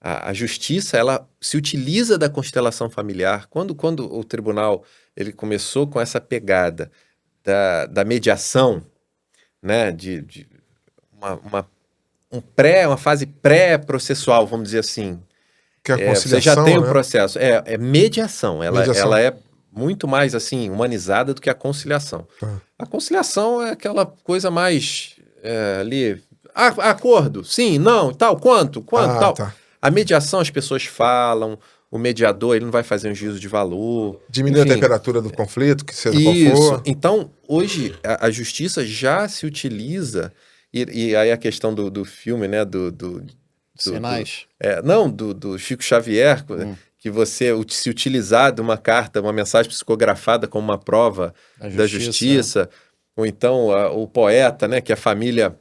A justiça, ela se utiliza da constelação familiar. Quando o tribunal ele começou com essa pegada da mediação, né, de uma fase pré-processual, vamos dizer assim. Que a conciliação, você já tem o né? processo. É mediação. Mediação. Ela é muito mais assim humanizada do que a conciliação. A conciliação é aquela coisa mais ali... acordo, sim, não, tal, quanto, tal. Tá. A mediação, as pessoas falam, o mediador ele não vai fazer um juízo de valor. Diminuir a temperatura do conflito, que seja qual for. Então, hoje, a justiça já se utiliza, e aí a questão do filme, né, Sinais. do Chico Xavier, que você se utilizar de uma carta, uma mensagem psicografada como uma prova da justiça, ou então o poeta, né, que a família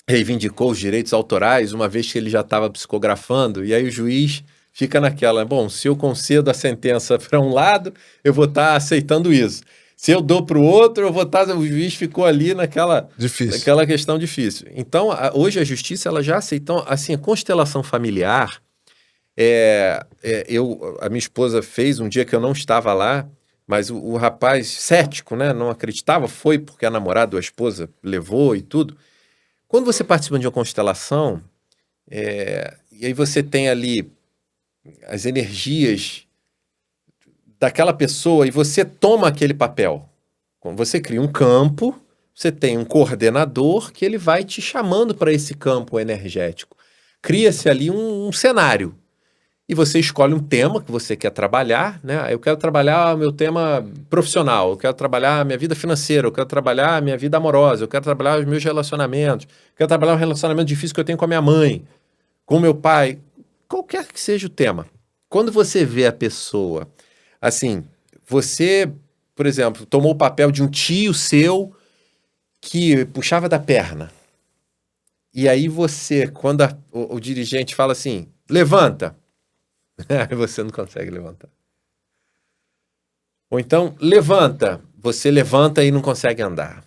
reivindicou os direitos autorais, uma vez que ele já estava psicografando, e aí o juiz fica naquela, bom, se eu concedo a sentença para um lado, eu vou estar aceitando isso. Se eu dou para o outro, eu vou estar... O juiz ficou ali naquela questão difícil. Então, hoje a justiça ela já aceitou, assim, a constelação familiar, a minha esposa fez um dia que eu não estava lá, mas o rapaz cético, né, não acreditava, foi porque a namorada ou a esposa levou e tudo. Quando você participa de uma constelação, e aí você tem ali as energias daquela pessoa e você toma aquele papel. Quando você cria um campo, você tem um coordenador que ele vai te chamando para esse campo energético. Cria-se ali um cenário. E você escolhe um tema que você quer trabalhar, né? Eu quero trabalhar meu tema profissional, eu quero trabalhar a minha vida financeira, eu quero trabalhar a minha vida amorosa, eu quero trabalhar os meus relacionamentos, eu quero trabalhar um relacionamento difícil que eu tenho com a minha mãe, com o meu pai, qualquer que seja o tema. Quando você vê a pessoa, assim, você, por exemplo, tomou o papel de um tio seu que puxava da perna. E aí você, quando o dirigente fala assim, levanta, aí você não consegue levantar. Ou então, levanta. Você levanta e não consegue andar.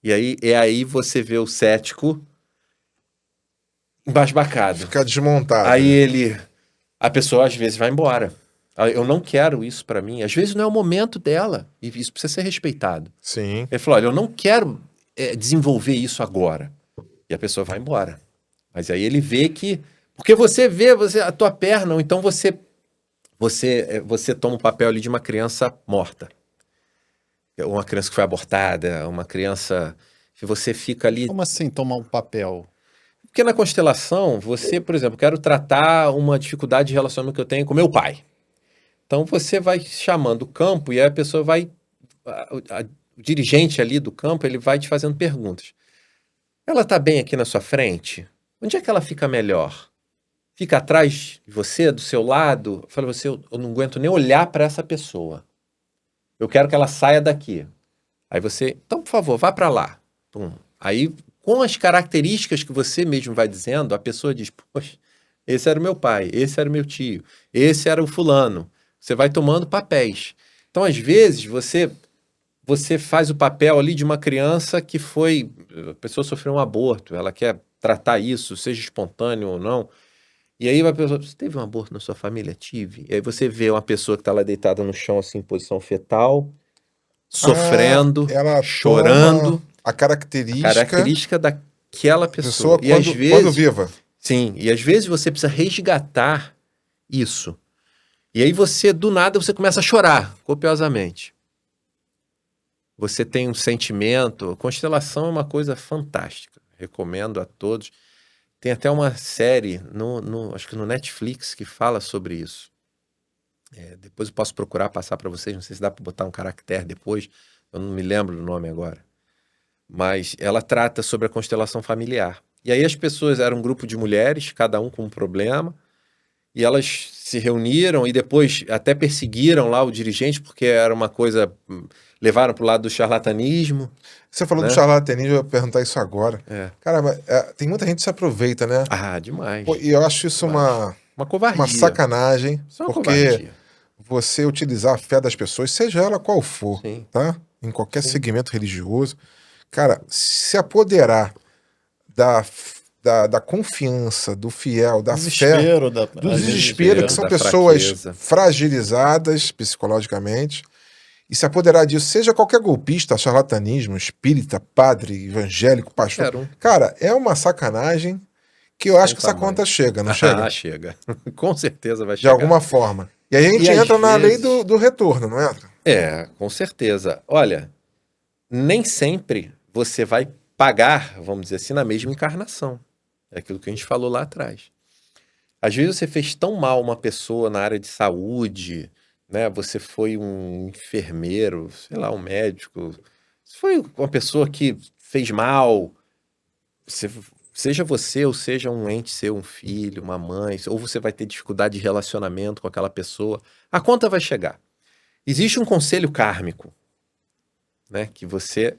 E aí você vê o cético embasbacado. Ficar desmontado. Aí a pessoa às vezes vai embora. Eu não quero isso pra mim. Às vezes não é o momento dela. E isso precisa ser respeitado. Sim. Ele falou, olha, eu não quero desenvolver isso agora. E a pessoa vai embora. Mas aí ele vê que... Porque você vê a tua perna, ou então você toma o papel ali de uma criança morta. Uma criança que foi abortada, uma criança que você fica ali... Como assim tomar um papel? Porque na constelação, você, por exemplo, quero tratar uma dificuldade de relacionamento que eu tenho com meu pai. Então você vai chamando o campo e aí a pessoa vai... o dirigente ali do campo, ele vai te fazendo perguntas. Ela está bem aqui na sua frente? Onde é que ela fica melhor? Fica atrás de você, do seu lado? Eu falo, eu não aguento nem olhar para essa pessoa. Eu quero que ela saia daqui. Aí você, então, por favor, vá para lá. Pum. Aí, com as características que você mesmo vai dizendo, a pessoa diz, poxa, esse era o meu pai, esse era o meu tio, esse era o fulano. Você vai tomando papéis. Então, às vezes, você faz o papel ali de uma criança que a pessoa sofreu um aborto, ela quer tratar isso, seja espontâneo ou não. E aí a pessoa, você teve um aborto na sua família? Tive. E aí você vê uma pessoa que está lá deitada no chão, assim, em posição fetal, sofrendo, Ela chorando. toma a característica Daquela da pessoa. pessoa E às vezes, quando viva. sim, e às vezes você precisa resgatar isso. E aí você, do nada, você começa a chorar copiosamente. Você tem um sentimento. Constelação é uma coisa fantástica. Recomendo a todos. Tem até uma série, acho que no Netflix, que fala sobre isso. Depois eu posso procurar, passar para vocês. Não sei se dá para botar um caractere depois. Eu não me lembro do nome agora. Mas ela trata sobre a constelação familiar. E aí as pessoas, eram um grupo de mulheres, cada um com um problema. E elas se reuniram e depois até perseguiram lá o dirigente, porque era uma coisa... Levaram para o lado do charlatanismo. Você falou né? do charlatanismo, eu ia perguntar isso agora. É. Cara, mas, tem muita gente que se aproveita, né? Ah, demais. Pô, e eu acho isso Uma covardia. uma sacanagem, Isso é uma porque covardia. você utilizar a fé das pessoas, seja ela qual for, Sim. tá? Em qualquer Sim. segmento religioso, cara, se apoderar da confiança, do fiel, da fé, Desespero, do desespero, que são da pessoas fraqueza. fragilizadas psicologicamente, e se apoderar disso, seja qualquer golpista, charlatanismo, espírita, padre, evangélico, pastor. Quero um. Cara, é uma sacanagem que eu acho Sem que essa tamanho. conta chega, não Ah, chega? chega. Com certeza vai De chegar. alguma forma. E aí a gente E às entra na lei vezes- do retorno, não entra? Com certeza. Olha, nem sempre você vai pagar, vamos dizer assim, na mesma encarnação. É aquilo que a gente falou lá atrás. Às vezes você fez tão mal uma pessoa na área de saúde, né? Você foi um enfermeiro, sei lá, um médico. Você foi uma pessoa que fez mal. Seja você ou seja um ente seu, um filho, uma mãe, ou você vai ter dificuldade de relacionamento com aquela pessoa, a conta vai chegar. Existe um conselho kármico, né? Que você...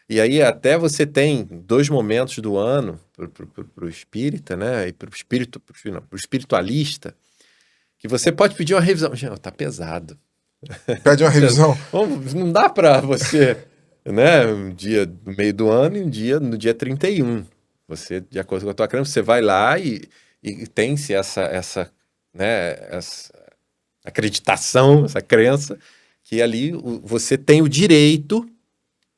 E aí até você tem 2 momentos do ano para o espírita, né? E para o espiritualista, que você ppode pedir uma revisão. Gente, tá pesado. Pede uma revisão. Não dá para você, né? Um dia no meio do ano e no dia 31. Você, de acordo com a tua crença, você vai lá e tem-se essa acreditação, essa crença, que ali você tem o direito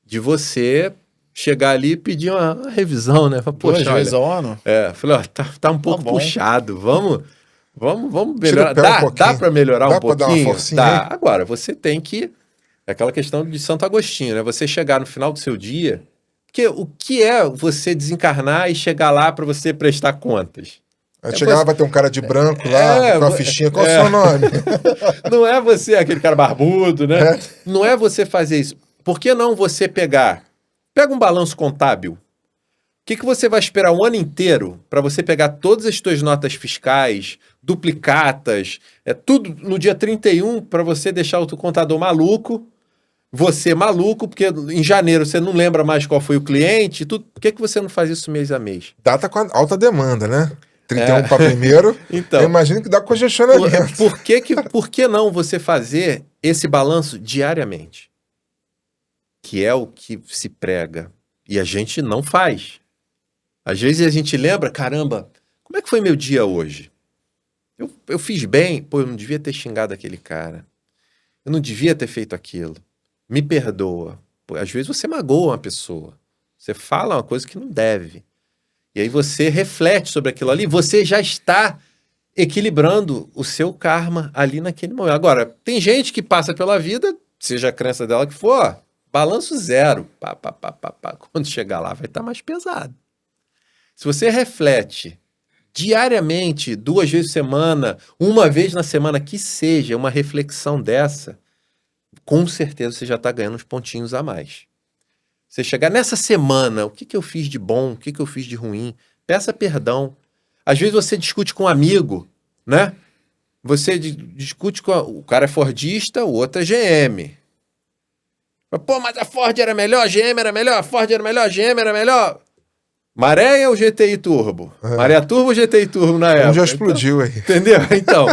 de você chegar ali e pedir uma revisão, né? Fala, 2 poxa, vezes olha, ao ano? falei, ó, tá um pouco bom. puxado, vamos Tira melhorar. o pé um pouquinho. Dá para melhorar Dá um pra dar uma pouquinho? forcinha Dá. aí? Agora, você tem que... É aquela questão de Santo Agostinho, né? Você chegar no final do seu dia... Porque o que é você desencarnar e chegar lá para você prestar contas? Aí chegar lá, vai ter um cara de branco lá, com a fichinha. Qual é o seu nome? Não é você, aquele cara barbudo, né? É. Não é você fazer isso. Por que não você pega um balanço contábil? O que você vai esperar um ano inteiro para você pegar todas as suas notas fiscais, duplicatas, tudo no dia 31 para você deixar o teu contador maluco, você maluco, porque em janeiro você não lembra mais qual foi o cliente, tudo. Por que você não faz isso mês a mês? Data com alta demanda, né? 31 para primeiro. Então, eu imagino que dá congestionamento. por que não você fazer esse balanço diariamente? Que é o que se prega. E a gente não faz. Às vezes a gente lembra, caramba, como é que foi meu dia hoje? Eu fiz bem, pô, eu não devia ter xingado aquele cara. Eu não devia ter feito aquilo. Me perdoa. Pô, às vezes você magoa uma pessoa. Você fala uma coisa que não deve. E aí você reflete sobre aquilo ali, você já está equilibrando o seu karma ali naquele momento. Agora, tem gente que passa pela vida, seja a crença dela que for, balanço zero. Pá, pá, pá, pá, pá. Quando chegar lá vai estar mais pesado. Se você reflete diariamente, 2 vezes por semana, uma vez na semana, que seja uma reflexão dessa, com certeza você já está ganhando uns pontinhos a mais. Você chegar nessa semana, o que que eu fiz de bom, o que que eu fiz de ruim, peça perdão. Às vezes você discute com um amigo, né? Você discute com... O cara é fordista, o outro é GM. Pô, mas a Ford era melhor, a GM era melhor, a Ford era melhor, a GM era melhor. Maré ou GTI Turbo? Maré Turbo ou GTI Turbo na época? Já explodiu aí. Entendeu? Então,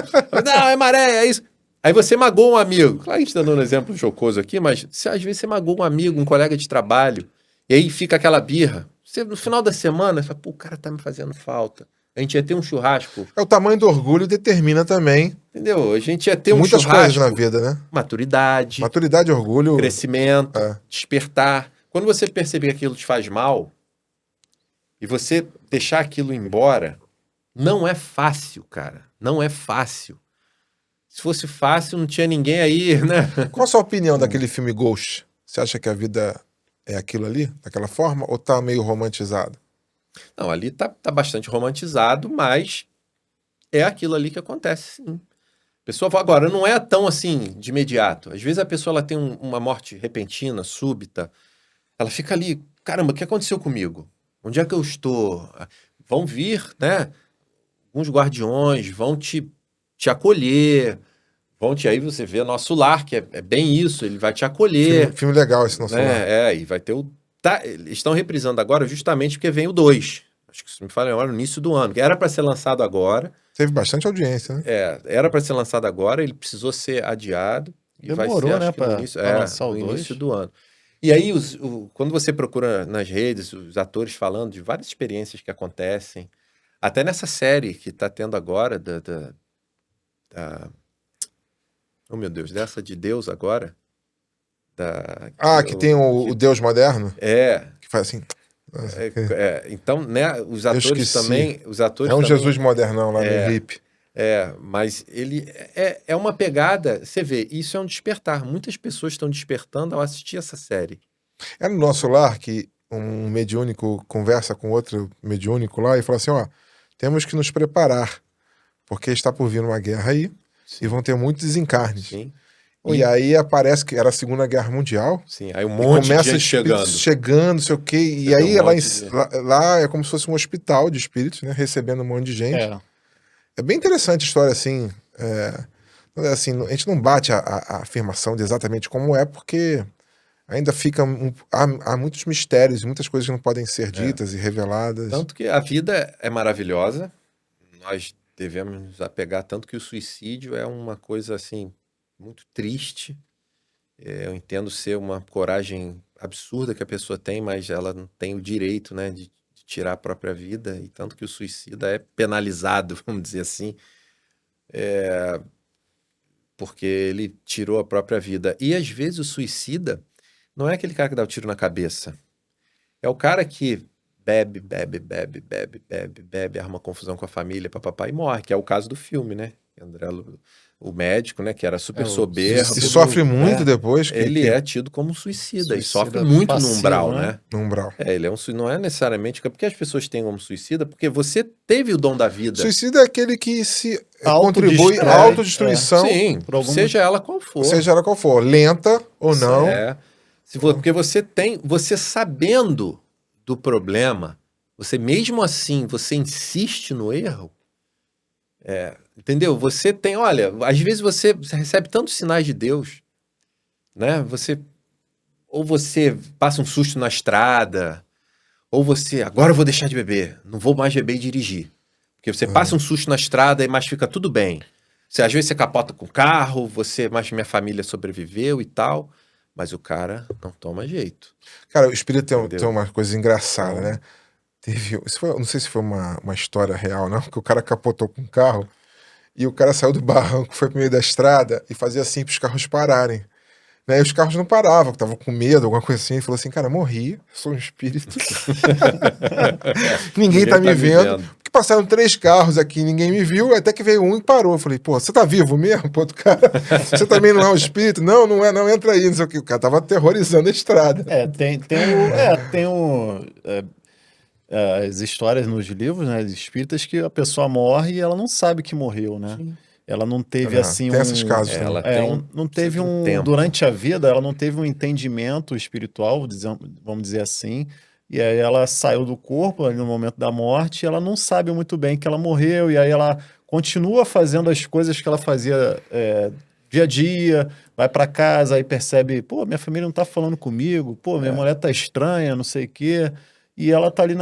não, é maré, é isso. Aí você magoa um amigo. Claro que a gente está dando um exemplo jocoso aqui, mas às vezes você magoa um amigo, um colega de trabalho, e aí fica aquela birra. Você, no final da semana, você fala, pô, o cara tá me fazendo falta. A gente ia ter um churrasco. O tamanho do orgulho determina também Entendeu? A gente ia ter um muitas churrasco. coisas na vida, né? Maturidade, Maturidade, orgulho. crescimento, despertar. Quando você perceber que aquilo te faz mal, e você deixar aquilo embora, não é fácil, cara. Não é fácil. Se fosse fácil, não tinha ninguém aí, né? Qual a sua opinião daquele filme Ghost? Você acha que a vida é aquilo ali, daquela forma, ou tá meio romantizado? Não, ali tá bastante romantizado, mas é aquilo ali que acontece, sim. A pessoa fala, agora, não é tão assim, de imediato. Às vezes a pessoa ela tem uma morte repentina, súbita. Ela fica ali, caramba, o que aconteceu comigo? Onde é que eu estou? Vão vir, né? Alguns guardiões vão te acolher. Aí você vê Nosso Lar, que é bem isso, ele vai te acolher. Filme legal esse Nosso Lar. Né? E vai ter o... eles estão reprisando agora justamente porque vem o 2. Acho que se me fala agora, no início do ano. Que era para ser lançado agora. Teve bastante audiência, né? Era para ser lançado agora, ele precisou ser adiado. E Demorou, vai ser, né, acho que no início, pra lançar o no 2. início do ano. E aí, quando você procura nas redes, os atores falando de várias experiências que acontecem, até nessa série que está tendo agora, oh meu Deus, dessa de Deus agora. Que tem o Deus moderno? É. Que faz assim... Então, né, os atores esqueci. também... Os atores É um também, Jesus modernão lá no hippie. mas ele é uma pegada... Você vê, isso é um despertar. Muitas pessoas estão despertando ao assistir essa série. É no Nosso Lar que um mediúnico conversa com outro mediúnico lá e fala assim, ó, temos que nos preparar, porque está por vir uma guerra aí. Sim. E vão ter muitos desencarnes. Sim. E aí aparece que era a Segunda Guerra Mundial. Sim, aí um monte de gente chegando, não sei o quê. E aí lá é como se fosse um hospital de espíritos, né? Recebendo um monte de gente. É bem interessante a história, assim. Assim, a gente não bate a afirmação de exatamente como é, porque ainda fica... há muitos mistérios, muitas coisas que não podem ser ditas e reveladas. Tanto que a vida é maravilhosa. Nós devemos nos apegar, tanto que o suicídio é uma coisa, assim, muito triste. Eu entendo ser uma coragem absurda que a pessoa tem, mas ela não tem o direito, né, de tirar a própria vida, e tanto que o suicida é penalizado, vamos dizer assim, porque ele tirou a própria vida. E às vezes o suicida não é aquele cara que dá o tiro na cabeça. É o cara que bebe, arruma confusão com a família, papapá, e morre, que é o caso do filme, né? André, o médico, né, que era super soberbo. E sofre muito depois. Ele é tido como suicida e sofre muito passivo, no umbral, né? No umbral. Ele é não é necessariamente... Porque as pessoas têm como suicida, porque você teve o dom da vida. Suicida é aquele que se contribui à autodestruição. Sim, seja ela qual for. Seja ela qual for, lenta ou não. Porque você sabendo do problema, você mesmo assim, você insiste no erro, entendeu? Você tem, olha, às vezes você recebe tantos sinais de Deus, né? Ou você passa um susto na estrada, ou você, agora eu vou deixar de beber, não vou mais beber e dirigir. Porque você passa um susto na estrada, mas fica tudo bem. Às vezes você capota com o carro, mas minha família sobreviveu e tal, mas o cara não toma jeito. Cara, o espírito tem uma coisa engraçada, né? Não sei se foi uma história real, não, que o cara capotou com o carro e o cara saiu do barranco, foi pro meio da estrada e fazia assim pros carros pararem. Né? E os carros não paravam, estavam com medo, alguma coisa assim. Ele falou assim, cara, morri, sou um espírito. Ninguém tá me vendo. Porque passaram 3 carros aqui, ninguém me viu, até que veio um e parou. Eu falei, pô, você tá vivo mesmo? Pô, cara, você também não é um espírito? Não, não é, não, entra aí, não sei o que. O cara tava aterrorizando a estrada. As histórias nos livros, né, de espíritas, que a pessoa morre e ela não sabe que morreu, né? Sim. Ela não teve assim tem esses casos também. Ela tem não teve um tempo. durante a vida, ela não teve um entendimento espiritual, vamos dizer assim, e aí ela saiu do corpo ali no momento da morte, e ela não sabe muito bem que ela morreu, e aí ela continua fazendo as coisas que ela fazia dia a dia, vai para casa, aí percebe, pô, minha família não tá falando comigo, pô, minha mulher tá estranha, não sei o quê, e ela tá ali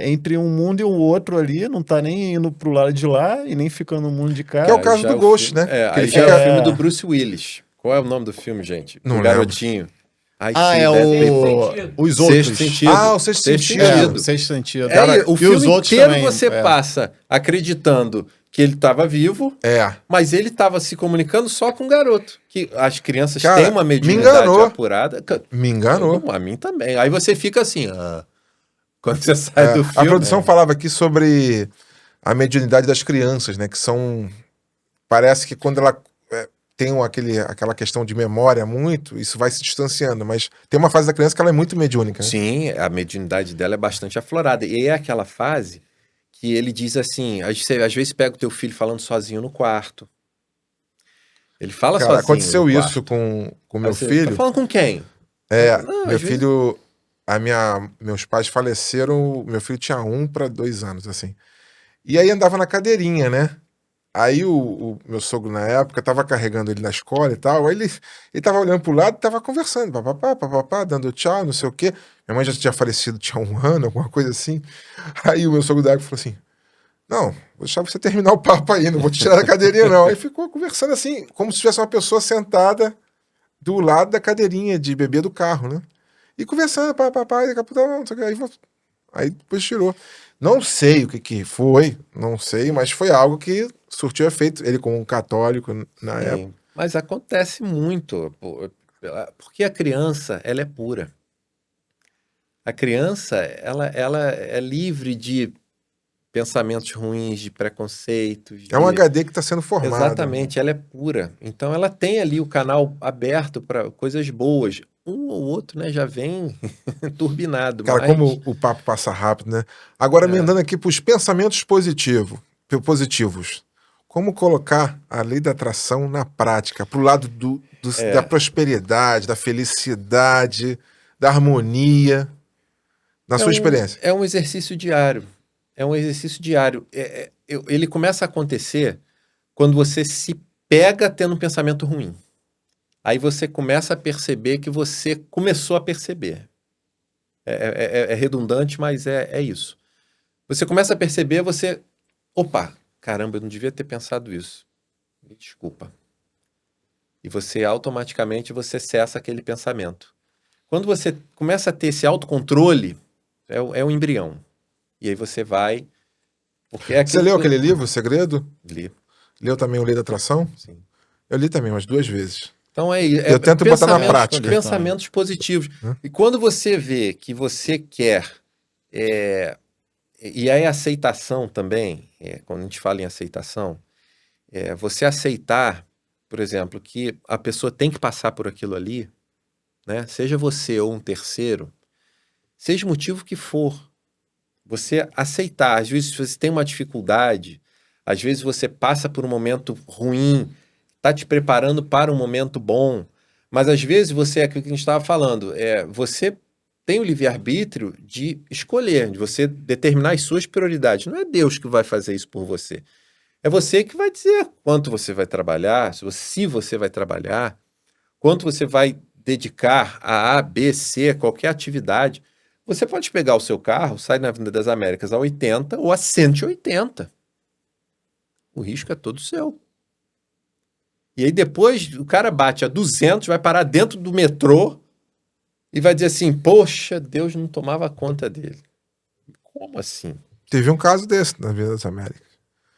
entre um mundo e o outro ali, não tá nem indo pro lado de lá e nem ficando no mundo de cá. Que é o caso do Ghost, né? É, Que aí ele já fica- é o filme do Bruce Willis. Qual é o nome do filme, gente? Não O lembro. garotinho. I Ah, see é dead o... people. Os outros. Sexto Sentido. Ah, o Sexto Sentido. O Sexto Sentido. O e filme os outros inteiro também, você passa acreditando que ele estava vivo, É. mas ele estava se comunicando só com o garoto. Que as crianças Cara, têm uma me mediunidade enganou. apurada. Me enganou. A mim também. Aí você fica assim, quando você sai do A filme. produção falava aqui sobre a mediunidade das crianças, né? Que são. Parece que quando ela tem aquela questão de memória muito, isso vai se distanciando. Mas tem uma fase da criança que ela é muito mediúnica. Né? Sim, a mediunidade dela é bastante aflorada. E é aquela fase que ele diz assim: às vezes pega o teu filho falando sozinho no quarto. Ele fala Cara, sozinho. aconteceu no isso quarto. com meu Aí você, filho. Tá falando com quem? Não, Meu às vezes- filho. Meus pais faleceram. Meu filho tinha 1 para 2 anos, assim. E aí andava na cadeirinha, né? Aí o meu sogro, na época, tava carregando ele na escola e tal. Aí ele tava olhando pro lado e tava conversando, papapá, dando tchau, não sei o quê. Minha mãe já tinha falecido, tinha 1 ano, alguma coisa assim. Aí o meu sogro da época falou assim: Não, vou deixar você terminar o papo aí, não vou te tirar da cadeirinha, não. Aí ficou conversando assim, como se tivesse uma pessoa sentada do lado da cadeirinha de bebê do carro, né? E conversando, papapá, e daqui a pouco, não sei o quê, aí depois tirou. Não sei o que foi, não sei, mas foi algo que surtiu efeito. Ele, como um católico na época. Sim, mas acontece muito, porque a criança, ela é pura. A criança, ela é livre de pensamentos ruins, de preconceitos. É um HD que está sendo formado. Exatamente, ela é pura. Então ela tem ali o canal aberto para coisas boas. Um ou outro, né, já vem turbinado. Cara, mas... como o papo passa rápido, né? Agora, emendando aqui para os pensamentos positivos. Como colocar a lei da atração na prática, para o lado da prosperidade, da felicidade, da harmonia, na sua experiência? É um exercício diário. É um exercício diário. Ele começa a acontecer quando você se pega tendo um pensamento ruim. Aí você começa a perceber que você começou a perceber. É redundante, mas é isso. Você começa a perceber, opa, caramba, eu não devia ter pensado isso. Me desculpa. E você automaticamente cessa aquele pensamento. Quando você começa a ter esse autocontrole, é um embrião. E aí você vai... Porque você leu aquele livro, O Segredo? Li. Leu também o Lei da Atração? Sim. Eu li também umas 2 vezes. Então eu tento botar na prática. Pensamentos positivos. E quando você vê que você quer... E aí a aceitação também, quando a gente fala em aceitação, você aceitar, por exemplo, que a pessoa tem que passar por aquilo ali, né? Seja você ou um terceiro, seja o motivo que for, você aceitar. Às vezes você tem uma dificuldade, às vezes você passa por um momento ruim, está te preparando para um momento bom, mas às vezes é aquilo que a gente estava falando, você tem o livre-arbítrio de escolher, de você determinar as suas prioridades. Não é Deus que vai fazer isso por você. É você que vai dizer quanto você vai trabalhar, se você vai trabalhar, quanto você vai dedicar a A, B, C, qualquer atividade. Você pode pegar o seu carro, sair na Avenida das Américas a 80 ou a 180. O risco é todo seu. E aí depois o cara bate a 200, vai parar dentro do metrô e vai dizer assim, poxa, Deus não tomava conta dele. Como assim? Teve um caso desse na Avenida das Américas.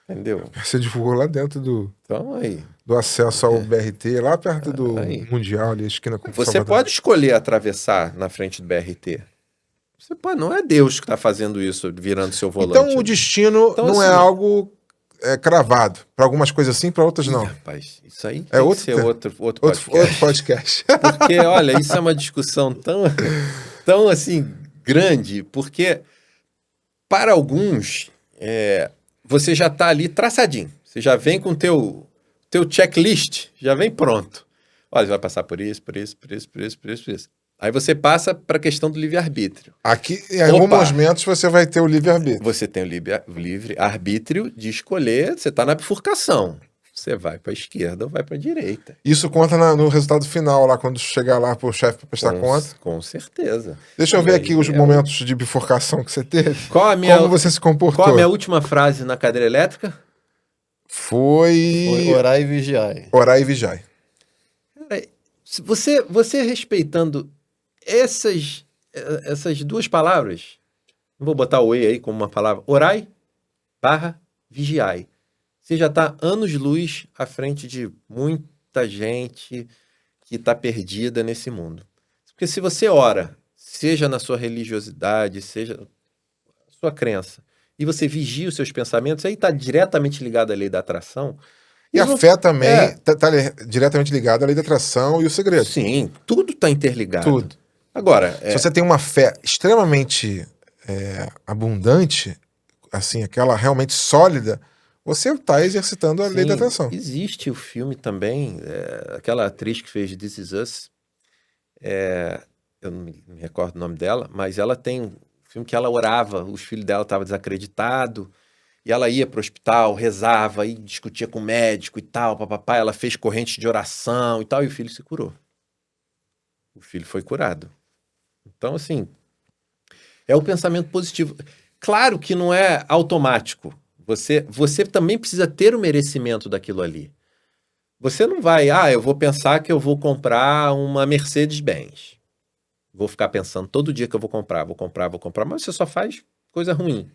Entendeu? Você divulgou lá dentro Então, aí. do acesso ao BRT, lá perto do Aí. Mundial, ali, a esquina com Você Salvador. pode escolher atravessar na frente do BRT. Você pode, não é Deus que está fazendo isso, virando seu volante. Então o destino Então, não é assim, algo cravado. Para algumas coisas sim, para outras Ih, não. rapaz, isso aí É tem outro que ser tema. outro Outro podcast. podcast. Porque, olha, isso é uma discussão tão assim, grande, porque para alguns, você já está ali traçadinho. Você já vem com o teu checklist, já vem pronto. Olha, você vai passar por isso, por isso, por isso, por isso, por isso, por isso. Aí você passa para a questão do livre-arbítrio. Aqui, em alguns momentos, você vai ter o livre-arbítrio. Você tem o livre-arbítrio de escolher, você está na bifurcação. Você vai para a esquerda ou vai para a direita. Isso conta no resultado final, lá quando chegar lá pro chefe para prestar conta. Com certeza. Deixa eu E ver aí, aqui os momentos de bifurcação que você teve. Como você se comportou? Qual a minha última frase na cadeira elétrica? Foi Orar e vigiar. orar e vigiar. Se você respeitando essas duas palavras, não vou botar o E aí como uma palavra, orai / vigiai. Você já está anos-luz à frente de muita gente que está perdida nesse mundo. Porque se você ora, seja na sua religiosidade, seja na sua crença, e você vigia os seus pensamentos, aí está diretamente ligado à lei da atração. E a não- fé também tá diretamente ligada à lei da atração e o segredo. Sim, tudo está interligado. Tudo. Agora, Se você tem uma fé extremamente abundante, assim, aquela realmente sólida, você está exercitando a lei da atração. existe o filme também, aquela atriz que fez This Is Us, eu não me recordo o nome dela, mas ela tem um filme que ela orava, os filhos dela estavam desacreditados, e ela ia para o hospital, rezava, e discutia com o médico e tal, papapá, ela fez corrente de oração e tal, e o filho se curou. O filho foi curado. Então, assim, é o pensamento positivo. Claro que não é automático. Você também precisa ter o merecimento daquilo ali. Você não vai, eu vou pensar que eu vou comprar uma Mercedes-Benz. Vou ficar pensando todo dia que eu vou comprar, mas você só faz coisa ruim.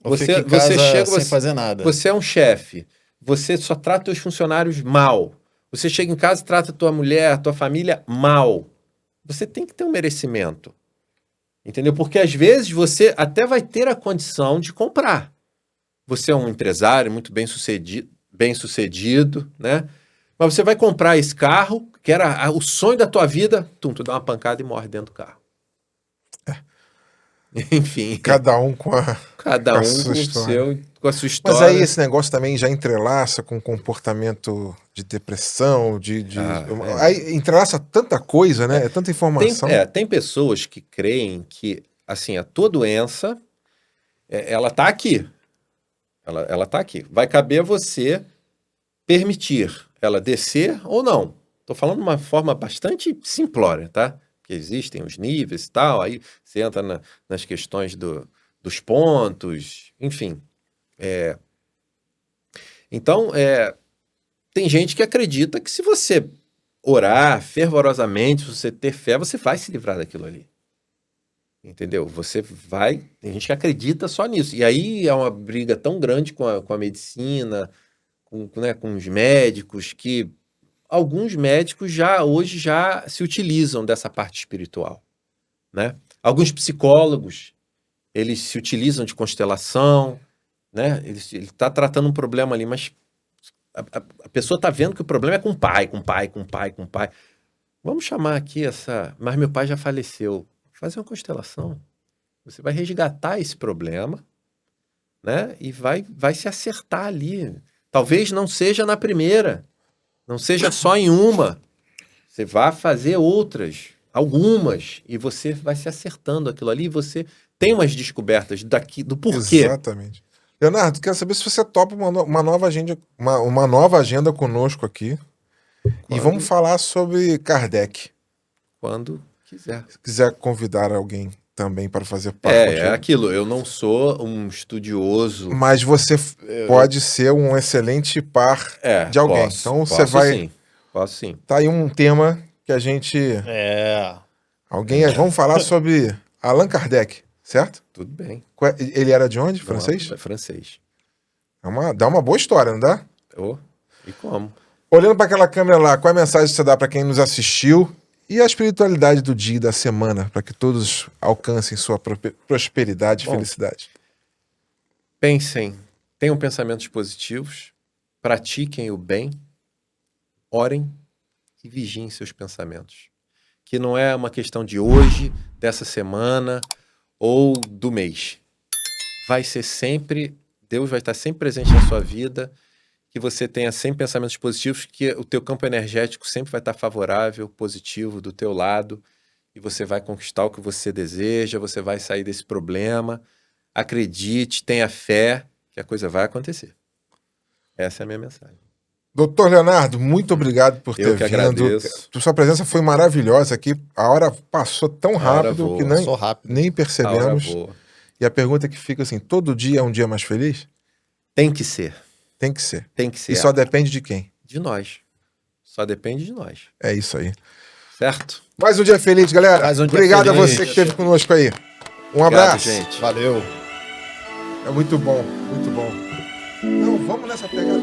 Ou fica em casa sem fazer nada. Você é um chefe, você só trata os funcionários mal. Você chega em casa e trata tua mulher, tua família mal. Você tem que ter um merecimento. Entendeu? Porque às vezes você até vai ter a condição de comprar. Você é um empresário muito bem sucedido, né? Mas você vai comprar esse carro, que era o sonho da tua vida, tu dá uma pancada e morre dentro do carro. Enfim. Cada um com a com sua história. com a sua história. Mas aí esse negócio também já entrelaça com comportamento de depressão, aí entrelaça tanta coisa, né? É tanta informação. Tem pessoas que creem que, assim, a tua doença, ela tá aqui. Ela tá aqui. Vai caber a você permitir ela descer ou não. Tô falando de uma forma bastante simplória, tá? Que existem os níveis e tal, aí você entra nas questões dos pontos, enfim. Então, tem gente que acredita que se você orar fervorosamente, se você ter fé, você vai se livrar daquilo ali. Entendeu? Você vai... Tem gente que acredita só nisso. E aí é uma briga tão grande com a medicina, com os médicos, que alguns médicos hoje já se utilizam dessa parte espiritual, né? Alguns psicólogos, eles se utilizam de constelação, né? Ele está tratando um problema ali, mas a pessoa está vendo que o problema é com o pai. Vamos chamar aqui mas meu pai já faleceu. Fazer uma constelação. Você vai resgatar esse problema, né? E vai se acertar ali. Talvez não seja na primeira, não seja só em uma. Você vai fazer algumas, e você vai se acertando aquilo ali, e você tem umas descobertas do porquê. Exatamente. Leonardo, quero saber se você topa uma nova agenda conosco aqui. E vamos falar sobre Kardec. Quando quiser. Se quiser convidar alguém também para fazer parte. É aquilo, eu não sou um estudioso. Mas você pode ser um excelente par de alguém. Então você vai. Sim, posso sim. Tá aí um tema que a gente. Vamos falar sobre Allan Kardec. certo? Tudo bem. Ele era de onde? Francês? É francês. Dá uma boa história, não dá? Oh, e como? Olhando para aquela câmera lá, qual é a mensagem que você dá para quem nos assistiu e a espiritualidade do dia e da semana, para que todos alcancem sua prosperidade e Bom, felicidade? Pensem, tenham pensamentos positivos, pratiquem o bem, orem e vigiem seus pensamentos. Que não é uma questão de hoje, dessa semana ou do mês. Vai ser sempre, Deus vai estar sempre presente na sua vida, que você tenha sempre pensamentos positivos, que o teu campo energético sempre vai estar favorável, positivo, do teu lado, e você vai conquistar o que você deseja, você vai sair desse problema. Acredite, tenha fé, que a coisa vai acontecer. Essa é a minha mensagem. Doutor Leonardo, muito obrigado por ter Eu que vindo. agradeço. Sua presença foi maravilhosa aqui. A hora passou tão hora rápido voa, que Passou rápido. nem A hora percebemos. voa. E a pergunta que fica assim, todo dia é um dia mais feliz? Tem que ser. Tem que ser. Tem que ser. E só depende de quem? De nós. Só depende de nós. É isso aí. Certo? Mais um dia feliz, galera. Mais um dia Obrigado a feliz. você que esteve conosco aí. Um Obrigado, abraço. gente. Valeu. É muito bom, muito bom. Não, vamos nessa pegada.